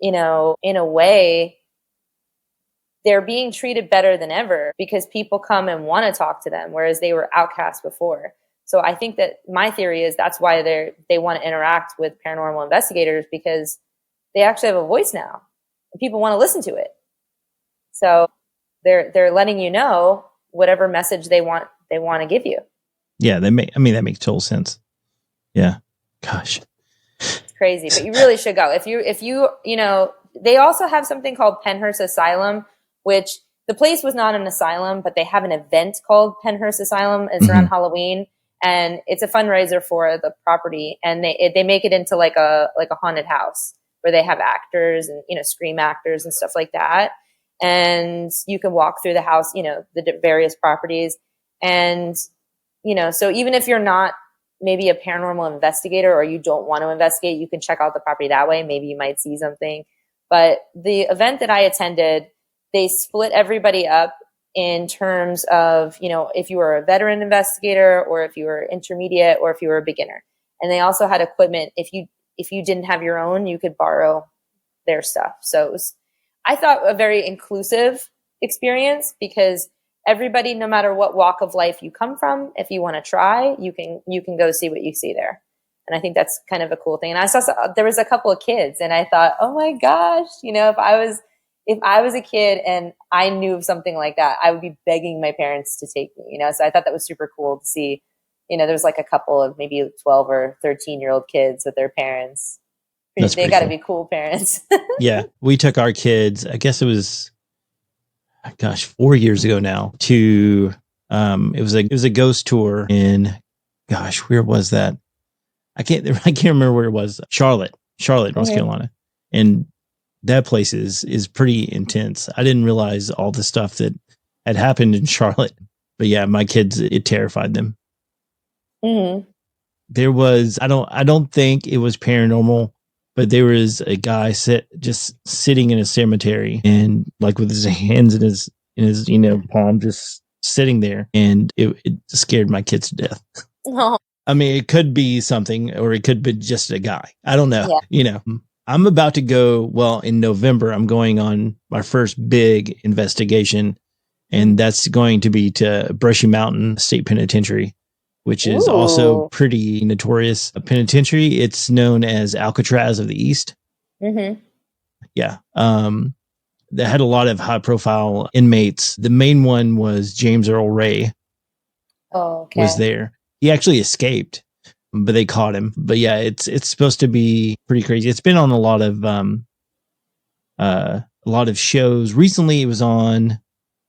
in a way, they're being treated better than ever because people come and want to talk to them, whereas they were outcast before. So I think that my theory is that's why they want to interact with paranormal investigators, because they actually have a voice now and people want to listen to it. So they're letting you know whatever message they want to give you. Yeah, that makes total sense. Yeah. Gosh. Crazy, but you really should go. If you they also have something called Pennhurst Asylum, which the place was not an asylum, but they have an event called Pennhurst Asylum. It's around Halloween, and it's a fundraiser for the property, and they make it into like a haunted house where they have actors and scream actors and stuff like that, and you can walk through the house, the various properties, and so even if you're not maybe a paranormal investigator or you don't want to investigate, you can check out the property that way. Maybe you might see something. But the event that I attended, they split everybody up in terms of, if you were a veteran investigator or if you were intermediate or if you were a beginner. And they also had equipment. If you didn't have your own, you could borrow their stuff. So it was, I thought, a very inclusive experience because everybody, no matter what walk of life you come from, if you want to try, you can go see what you see there. And I think that's kind of a cool thing. And I saw there was a couple of kids, and I thought, oh my gosh, if I was a kid and I knew of something like that, I would be begging my parents to take me. So I thought that was super cool to see, there's like a couple of maybe 12 or 13-year-old kids with their parents. That's They pretty got to cool. be cool parents. Yeah, we took our kids, I guess it was, gosh, 4 years ago now, to it was a ghost tour in, gosh, where was that? I can't remember where it was. Charlotte, North Carolina. And that place is pretty intense. I didn't realize all the stuff that had happened in Charlotte. But yeah, my kids, it terrified them. Mm-hmm. There was, I don't think it was paranormal, but there was a guy just sitting in a cemetery and like with his hands in his palm, just sitting there, and it scared my kids to death. Oh. I mean, it could be something, or it could be just a guy. I don't know. Yeah. I'm about to go. Well, in November, I'm going on my first big investigation, and that's going to be to Brushy Mountain State Penitentiary, which is also pretty notorious. A penitentiary. It's known as Alcatraz of the East. Mm-hmm. Yeah. That had a lot of high profile inmates. The main one was James Earl Ray. Oh, okay. Was there. He actually escaped, but they caught him. But yeah, it's supposed to be pretty crazy. It's been on a lot of shows. Recently it was on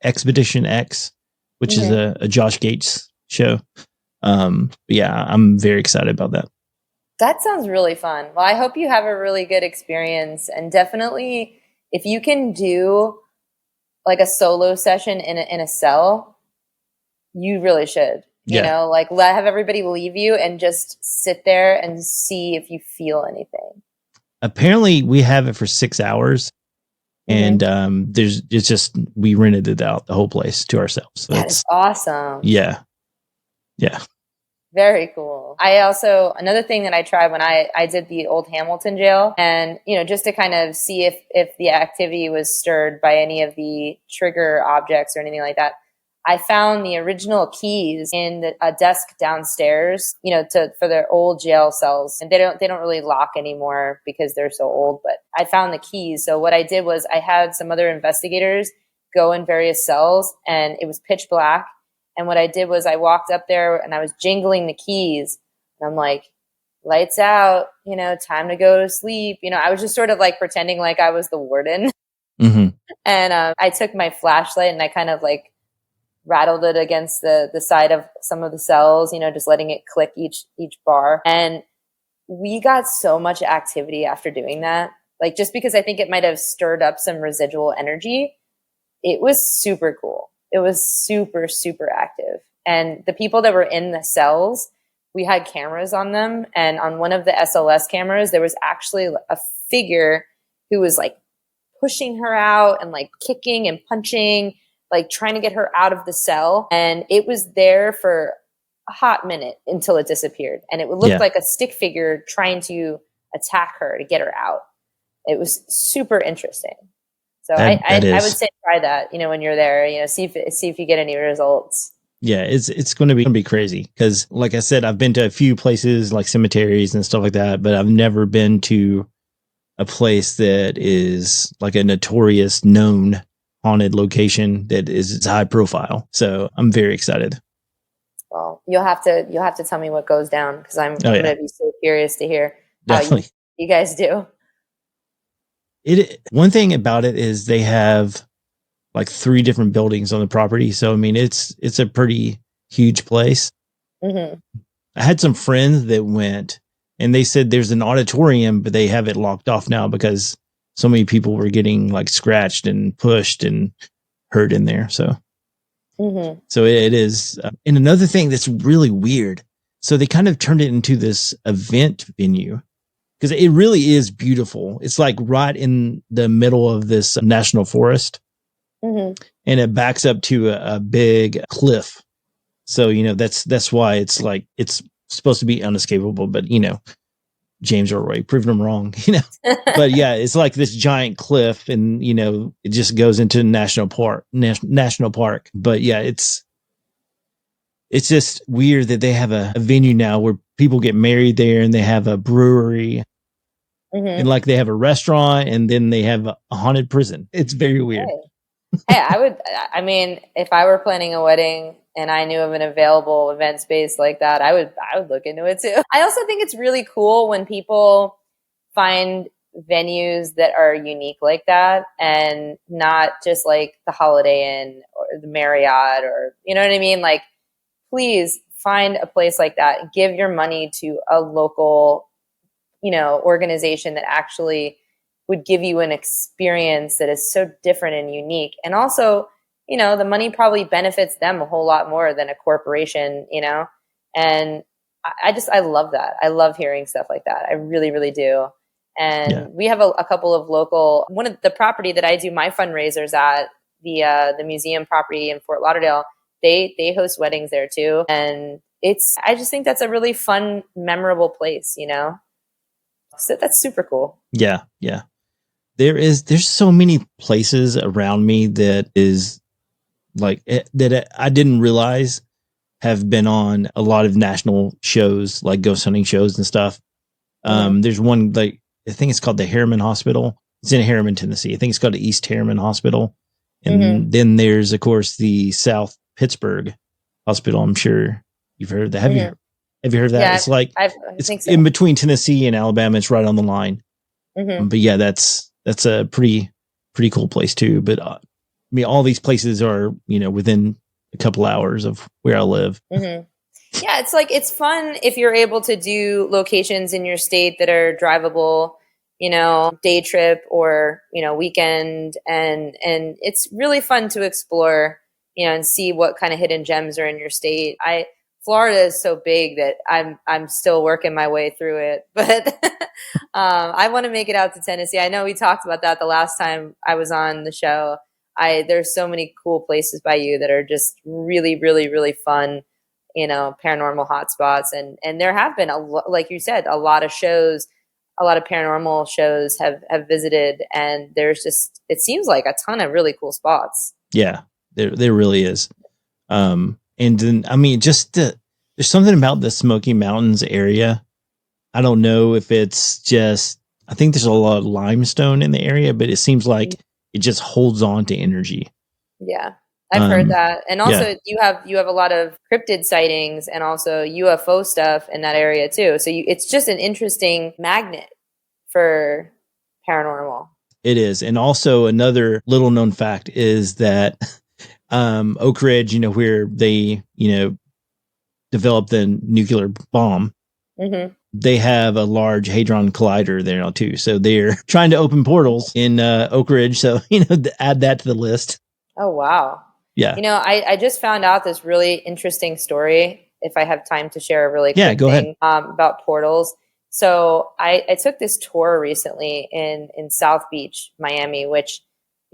Expedition X, which is a Josh Gates show. But yeah, I'm very excited about that. That sounds really fun. Well, I hope you have a really good experience, and definitely if you can do like a solo session in a cell, you really should. Like have everybody leave you and just sit there and see if you feel anything. Apparently we have it for 6 hours, and we rented it out, the whole place, to ourselves. So that's awesome. Yeah. Very cool. Another thing that I tried when I did the old Hamilton jail, and, just to kind of see if the activity was stirred by any of the trigger objects or anything like that, I found the original keys in a desk downstairs, for their old jail cells. And they don't really lock anymore because they're so old, but I found the keys. So what I did was I had some other investigators go in various cells, and it was pitch black. And what I did was I walked up there and I was jingling the keys, and I'm like, lights out, time to go to sleep. I was just sort of like pretending like I was the warden. Mm-hmm. And I took my flashlight and I kind of like rattled it against the side of some of the cells, just letting it click each bar. And we got so much activity after doing that. Like, just because I think it might have stirred up some residual energy, it was super cool. It was super, super active. And the people that were in the cells, we had cameras on them. And on one of the SLS cameras, there was actually a figure who was like pushing her out and like kicking and punching, like trying to get her out of the cell. And it was there for a hot minute until it disappeared. And it would look like a stick figure trying to attack her to get her out. It was super interesting. So I would say try that, when you're there, see if you get any results. Yeah, it's going to be crazy because, like I said, I've been to a few places like cemeteries and stuff like that, but I've never been to a place that is like a notorious known haunted location that is high profile. So I'm very excited. Well, you'll have to tell me what goes down, because I'm going to be so curious to hear how you guys do. One thing about it is they have like 3 different buildings on the property. So, I mean, it's a pretty huge place. Mm-hmm. I had some friends that went, and they said there's an auditorium, but they have it locked off now because so many people were getting like scratched and pushed and hurt in there. So, So it is. And another thing that's really weird. So they kind of turned it into this event venue, because it really is beautiful. It's like right in the middle of this national forest, and it backs up to a big cliff. So, that's why it's like, it's supposed to be unescapable, but James Earl Ray proved them wrong, but yeah, it's like this giant cliff, and, it just goes into national park. But yeah, it's just weird that they have a venue now where people get married there, and they have a brewery, and like they have a restaurant, and then they have a haunted prison. It's very weird. Hey, if I were planning a wedding, and I knew of an available event space like that, I would look into it too. I also think it's really cool when people find venues that are unique like that and not just like the Holiday Inn or the Marriott, or you know what I mean? Like, please find a place like that. Give your money to a local, organization that actually would give you an experience that is so different and unique. And also, the money probably benefits them a whole lot more than a corporation, and I love that. I love hearing stuff like that. I really, really do. And we have a couple of local, one of the property that I do my fundraisers at, the museum property in Fort Lauderdale, they host weddings there too. And I just think that's a really fun, memorable place, So that's super cool. Yeah. Yeah. There's so many places around me that is like that I didn't realize have been on a lot of national shows, like ghost hunting shows and stuff. There's one, like, I think it's called the Harriman Hospital. It's in Harriman, Tennessee. I think it's called the East Harriman Hospital. And then there's, of course, the South Pittsburgh Hospital. I'm sure you've heard of that. Have you heard of that? Yeah, it's like, I it's think so. in between Tennessee and Alabama. It's right on the line. But yeah, that's a pretty cool place too. But I mean, all these places are, within a couple hours of where I live. Yeah, it's fun if you're able to do locations in your state that are drivable, day trip or, weekend. And it's really fun to explore, and see what kind of hidden gems are in your state. Florida is so big that I'm still working my way through it, but I want to make it out to Tennessee. I know we talked about that the last time I was on the show. There's so many cool places by you that are just really, really, really fun, paranormal hotspots. And there have been, like you said, a lot of shows, a lot of paranormal shows have visited, and there's just, it seems like a ton of really cool spots. Yeah, there really is. And then, I mean, there's something about the Smoky Mountains area. I don't know if it's just, I think there's a lot of limestone in the area, but it seems like it just holds on to energy. Yeah. I've heard that. And also you have a lot of cryptid sightings and also UFO stuff in that area too. So it's just an interesting magnet for paranormal. It is. And also another little known fact is that Oak Ridge, where they, developed the nuclear bomb, they have a large hadron collider there now too. So they're trying to open portals in Oak Ridge. So, add that to the list. Oh, wow. Yeah. I just found out this really interesting story, if I have time to share a really quick go thing ahead. About portals. So I took this tour recently in South Beach, Miami, which,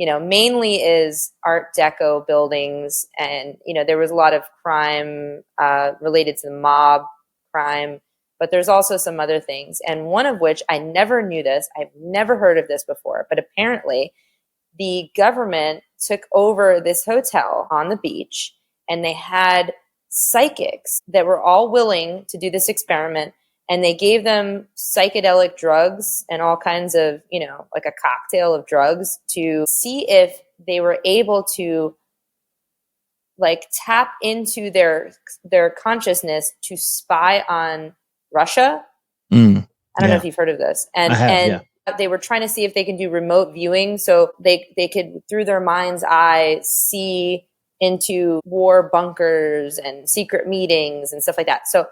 mainly is Art Deco buildings. And, there was a lot of crime related to the mob crime, but there's also some other things. And one of which, I never knew this, I've never heard of this before, but apparently the government took over this hotel on the beach, and they had psychics that were all willing to do this experiment. And they gave them psychedelic drugs and all kinds of, like a cocktail of drugs to see if they were able to like tap into their consciousness to spy on Russia. I don't know if you've heard of this. And they were trying to see if they can do remote viewing, so they could, through their mind's eye, see into war bunkers and secret meetings and stuff like that. So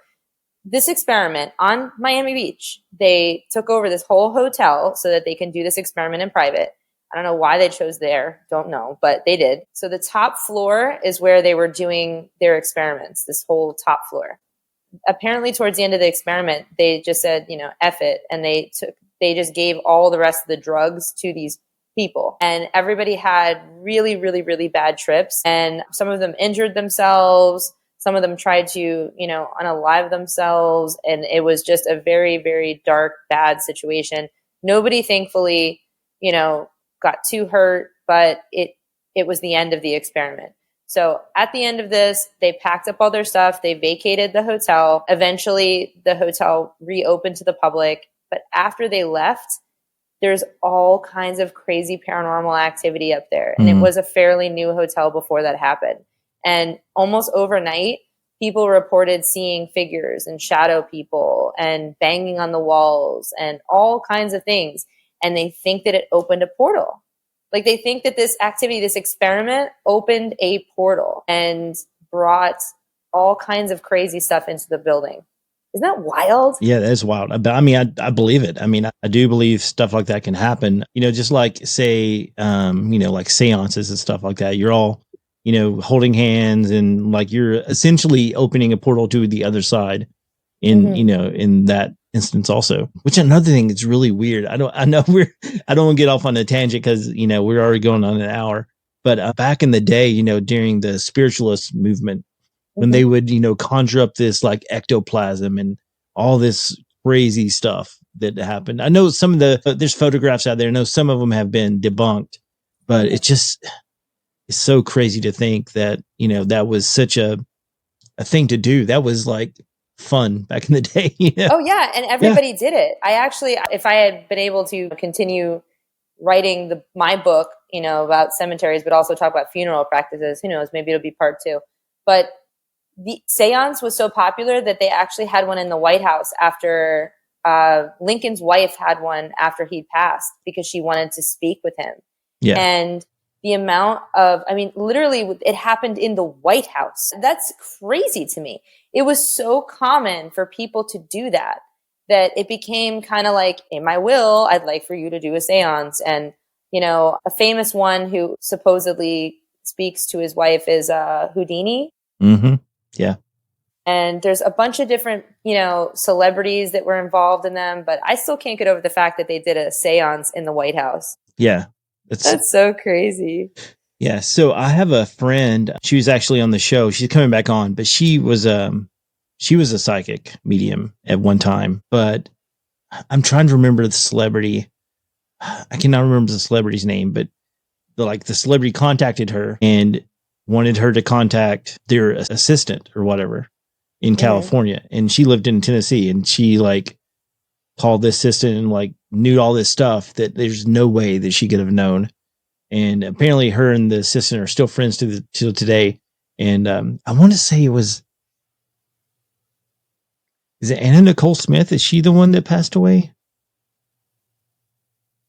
this experiment on Miami Beach, they took over this whole hotel so that they can do this experiment in private. I don't know why they chose there. Don't know, but they did. So the top floor is where they were doing their experiments, this whole top floor. Apparently towards the end of the experiment, they just said, F it. And they just gave all the rest of the drugs to these people. And everybody had really, really, really bad trips. And some of them injured themselves. Some of them tried to, unalive themselves. And it was just a very, very dark, bad situation. Nobody, thankfully, got too hurt, but it was the end of the experiment. So at the end of this, they packed up all their stuff. They vacated the hotel. Eventually, the hotel reopened to the public. But after they left, there's all kinds of crazy paranormal activity up there. And it was a fairly new hotel before that happened. And almost overnight, people reported seeing figures and shadow people and banging on the walls and all kinds of things. And they think that it opened a portal. Like they think that this activity, this experiment opened a portal and brought all kinds of crazy stuff into the building. Isn't that wild? Yeah, that is wild. I mean, I believe it. I mean, I do believe stuff like that can happen. Just like say, like seances and stuff like that. You're all, holding hands and like you're essentially opening a portal to the other side in, in that instance also, which another thing is really weird. I don't want to get off on a tangent because, we're already going on an hour, but back in the day, during the spiritualist movement, when they would, conjure up this like ectoplasm and all this crazy stuff that happened. I know some of there's photographs out there. I know some of them have been debunked, but it's so crazy to think that, that was such a thing to do. That was like fun back in the day. Oh yeah. And everybody did it. I actually, if I had been able to continue writing my book, about cemeteries, but also talk about funeral practices, who knows, maybe it'll be part 2. But the seance was so popular that they actually had one in the White House after Lincoln's wife had one after he'd passed because she wanted to speak with him. Yeah. And the amount of, literally it happened in the White House. That's crazy to me. It was so common for people to do that it became kind of like, in my will, I'd like for you to do a seance. And, a famous one who supposedly speaks to his wife is Houdini. Mm-hmm. Yeah. And there's a bunch of different, celebrities that were involved in them, but I still can't get over the fact that they did a seance in the White House. Yeah. That's so crazy. Yeah. So I have a friend, she was actually on the show. She's coming back on, but she was a psychic medium at one time, but I'm trying to remember the celebrity. I cannot remember the celebrity's name, but the celebrity contacted her and wanted her to contact their assistant or whatever in California. And she lived in Tennessee, and she called the assistant and knew all this stuff that there's no way that she could have known. And apparently her and the assistant are still friends till today. And I want to say is it Anna Nicole Smith? Is she the one that passed away?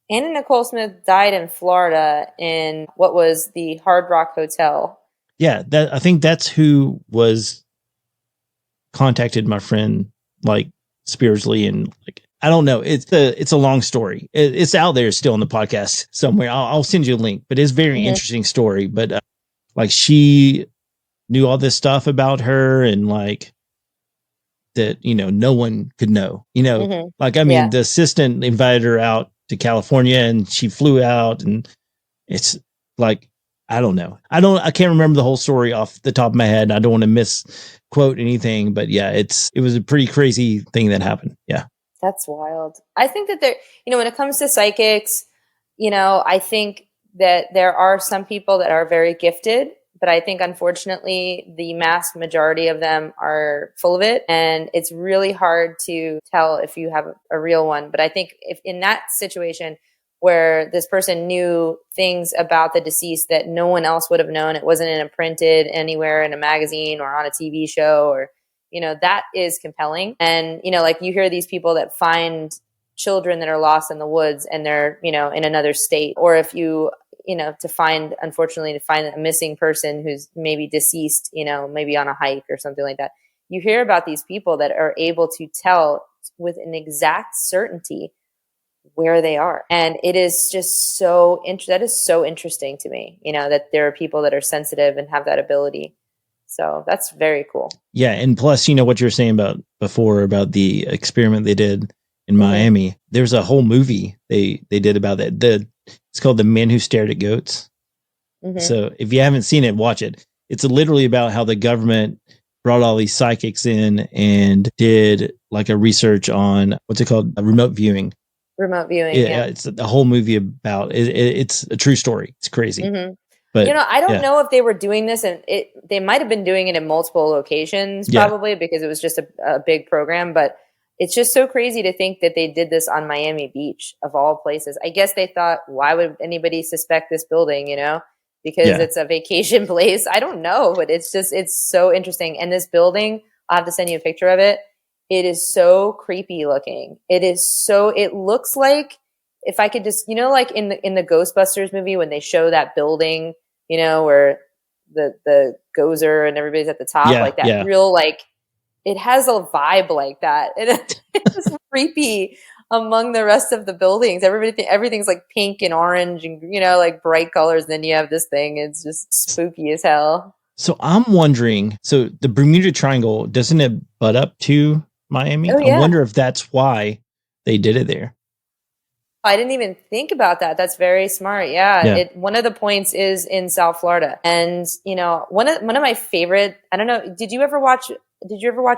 Anna Nicole Smith died in Florida in what was the Hard Rock Hotel. Yeah, I think that's who was contacted my friend spiritually, and I don't know. It's a long story. It's out there still in the podcast somewhere. I'll send you a link, but it's a very interesting story. But she knew all this stuff about her, and that no one could know. The assistant invited her out to California, and she flew out, and it's I don't know. I can't remember the whole story off the top of my head. I don't want to misquote anything, but yeah, it was a pretty crazy thing that happened. Yeah. That's wild. I think that when it comes to psychics, I think that there are some people that are very gifted, but I think unfortunately the mass majority of them are full of it. And it's really hard to tell if you have a real one. But I think if in that situation, where this person knew things about the deceased that no one else would have known. It wasn't printed anywhere in a magazine or on a TV show, or, that is compelling. And, you hear these people that find children that are lost in the woods and they're, in another state. Or if unfortunately, to find a missing person who's maybe deceased, maybe on a hike or something like that. You hear about these people that are able to tell with an exact certainty where they are. And it is just that is so interesting to me, that there are people that are sensitive and have that ability. So that's very cool. Yeah. And plus, what you were saying about before about the experiment they did in Miami, there's a whole movie they did about that. It's called The Man Who Stared at Goats. Mm-hmm. So if you haven't seen it, watch it. It's literally about how the government brought all these psychics in and did a research on what's it called? Remote viewing. Yeah. It's a whole movie about it. It's a true story. It's crazy. Mm-hmm. But I don't know if they were doing this, and they might have been doing it in multiple locations, probably because it was just a big program. But it's just so crazy to think that they did this on Miami Beach of all places. I guess they thought, why would anybody suspect this building? because it's a vacation place. I don't know, but it's so interesting. And this building, I'll have to send you a picture of it. It is so creepy looking. It looks like, if I could just, like in the Ghostbusters movie when they show that building, where the Gozer and everybody's at the top, like that real, like, it has a vibe like that. It's creepy among the rest of the buildings. Everything's like pink and orange and, like bright colors. And then you have this thing. It's just spooky as hell. So I'm wondering, so the Bermuda Triangle, doesn't it butt up to Miami? Oh, yeah. I wonder if that's why they did it there. I didn't even think about that. That's very smart. Yeah. One of the points is in South Florida. And, one of my favorite, I don't know, did you ever watch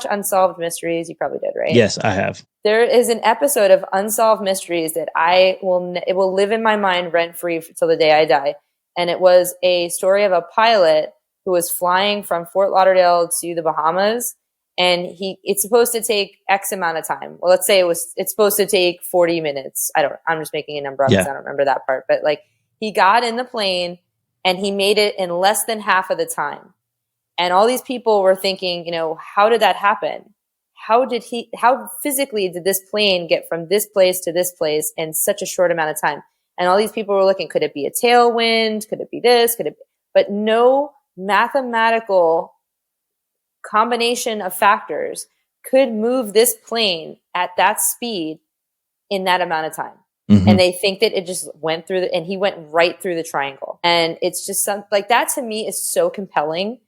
Unsolved Mysteries? You probably did, right? Yes, I have. There is an episode of Unsolved Mysteries that it will live in my mind rent free till the day I die. And it was a story of a pilot who was flying from Fort Lauderdale to the Bahamas. And it's supposed to take X amount of time. Well, let's say it's supposed to take 40 minutes. I'm just making a number up because I don't remember that part. But like, he got in the plane and he made it in less than half of the time. And all these people were thinking, how did that happen? How physically did this plane get from this place to this place in such a short amount of time? And all these people were looking, could it be a tailwind? Could it be this? But no mathematical combination of factors could move this plane at that speed in that amount of time. Mm-hmm. And they think that it just went through and he went right through the triangle. And it's just like that to me is so compelling,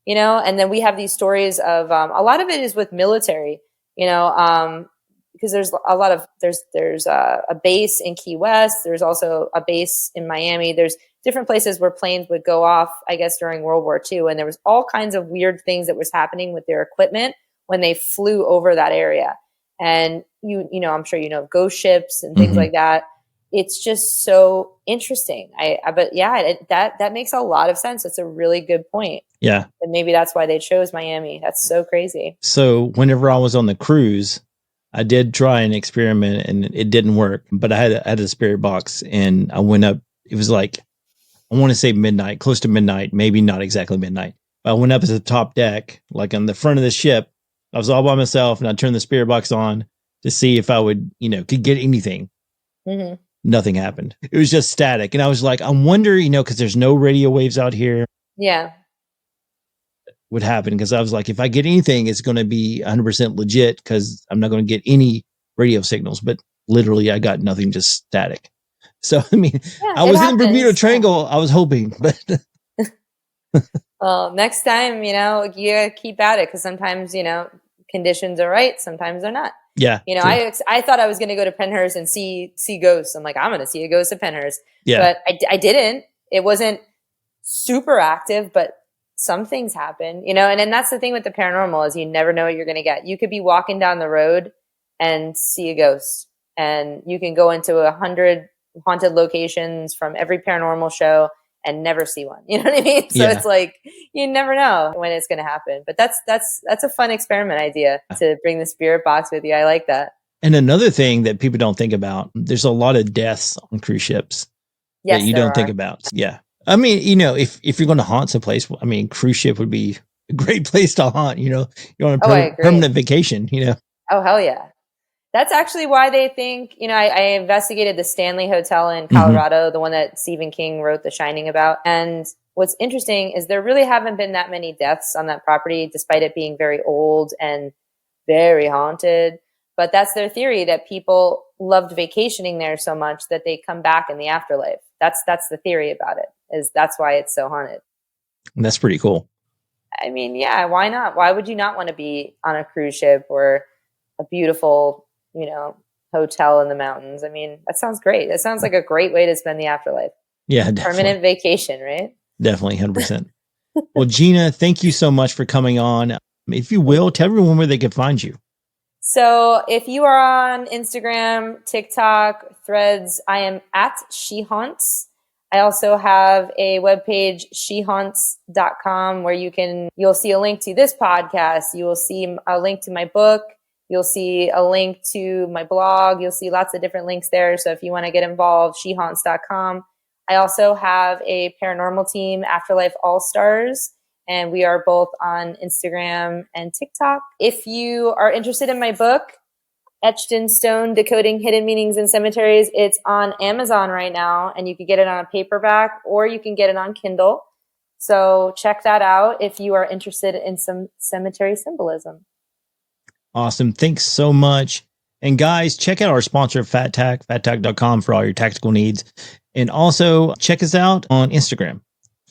and then we have these stories of, a lot of it is with military, because there's a base in Key West. There's also a base in Miami. There's different places where planes would go off, I guess, during World War II. And there was all kinds of weird things that was happening with their equipment when they flew over that area. And I'm sure ghost ships and things like that. It's just so interesting. That makes a lot of sense. It's a really good point. Yeah. And maybe that's why they chose Miami. That's so crazy. So whenever I was on the cruise, I did try an experiment and it didn't work, but I had a spirit box and I went up. It was like, I want to say midnight, close to midnight, maybe not exactly midnight. But I went up to the top deck, like on the front of the ship. I was all by myself and I turned the spirit box on to see if I would, could get anything. Mm-hmm. Nothing happened. It was just static. And I was like, I wonder, because there's no radio waves out here. Yeah. Would happen. Because I was like, if I get anything, it's going to be 100% legit because I'm not going to get any radio signals. But literally, I got nothing, just static. So, I mean, I was in the Bermuda Triangle. I was hoping, but. Well, next time, you gotta keep at it because sometimes, conditions are right. Sometimes they're not. Yeah. I thought I was going to go to Pennhurst and see ghosts. I'm like, I'm going to see a ghost at Pennhurst. Yeah. But I didn't. It wasn't super active, but some things happen, and then that's the thing with the paranormal is you never know what you're going to get. You could be walking down the road and see a ghost, and you can go into 100 haunted locations from every paranormal show and never see one. You know what I mean? So It's like, you never know when it's going to happen, but that's a fun experiment idea to bring the spirit box with you. I like that. And another thing that people don't think about, there's a lot of deaths on cruise ships that you don't think about. Yeah. I mean, if you're going to haunt some place, I mean, cruise ship would be a great place to haunt, you're on a permanent vacation, Oh, hell yeah. That's actually why they think, I investigated the Stanley Hotel in Colorado, the one that Stephen King wrote The Shining about. And what's interesting is there really haven't been that many deaths on that property, despite it being very old and very haunted. But that's their theory, that people loved vacationing there so much that they come back in the afterlife. That's the theory about it, is that's why it's so haunted. That's pretty cool. I mean, yeah, why not? Why would you not want to be on a cruise ship or a beautiful, hotel in the mountains? I mean, that sounds great. That sounds like a great way to spend the afterlife. Yeah, definitely. Permanent vacation, right? Definitely, 100%. Well, Gina, thank you so much for coming on. If you will, tell everyone where they can find you. So if you are on Instagram, TikTok, Threads, I am at She Haunts. I also have a webpage, shehaunts.com, where you'll see a link to this podcast. You will see a link to my book. You'll see a link to my blog. You'll see lots of different links there. So if you want to get involved, shehaunts.com. I also have a paranormal team, Afterlife All-Stars, and we are both on Instagram and TikTok. If you are interested in my book, Etched in Stone, Decoding Hidden Meanings in Cemeteries, it's on Amazon right now, and you can get it on a paperback or you can get it on Kindle. So check that out if you are interested in some cemetery symbolism. Awesome. Thanks so much. And guys, check out our sponsor, FatTac, fattac.com for all your tactical needs. And also check us out on Instagram.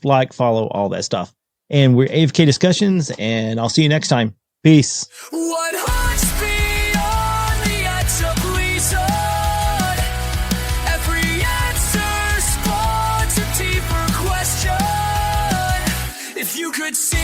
Like, follow, all that stuff. And we're AFK Discussions, and I'll see you next time. Peace. What haunts beyond the edge of reason? Every answer spawns a deeper question. If you could see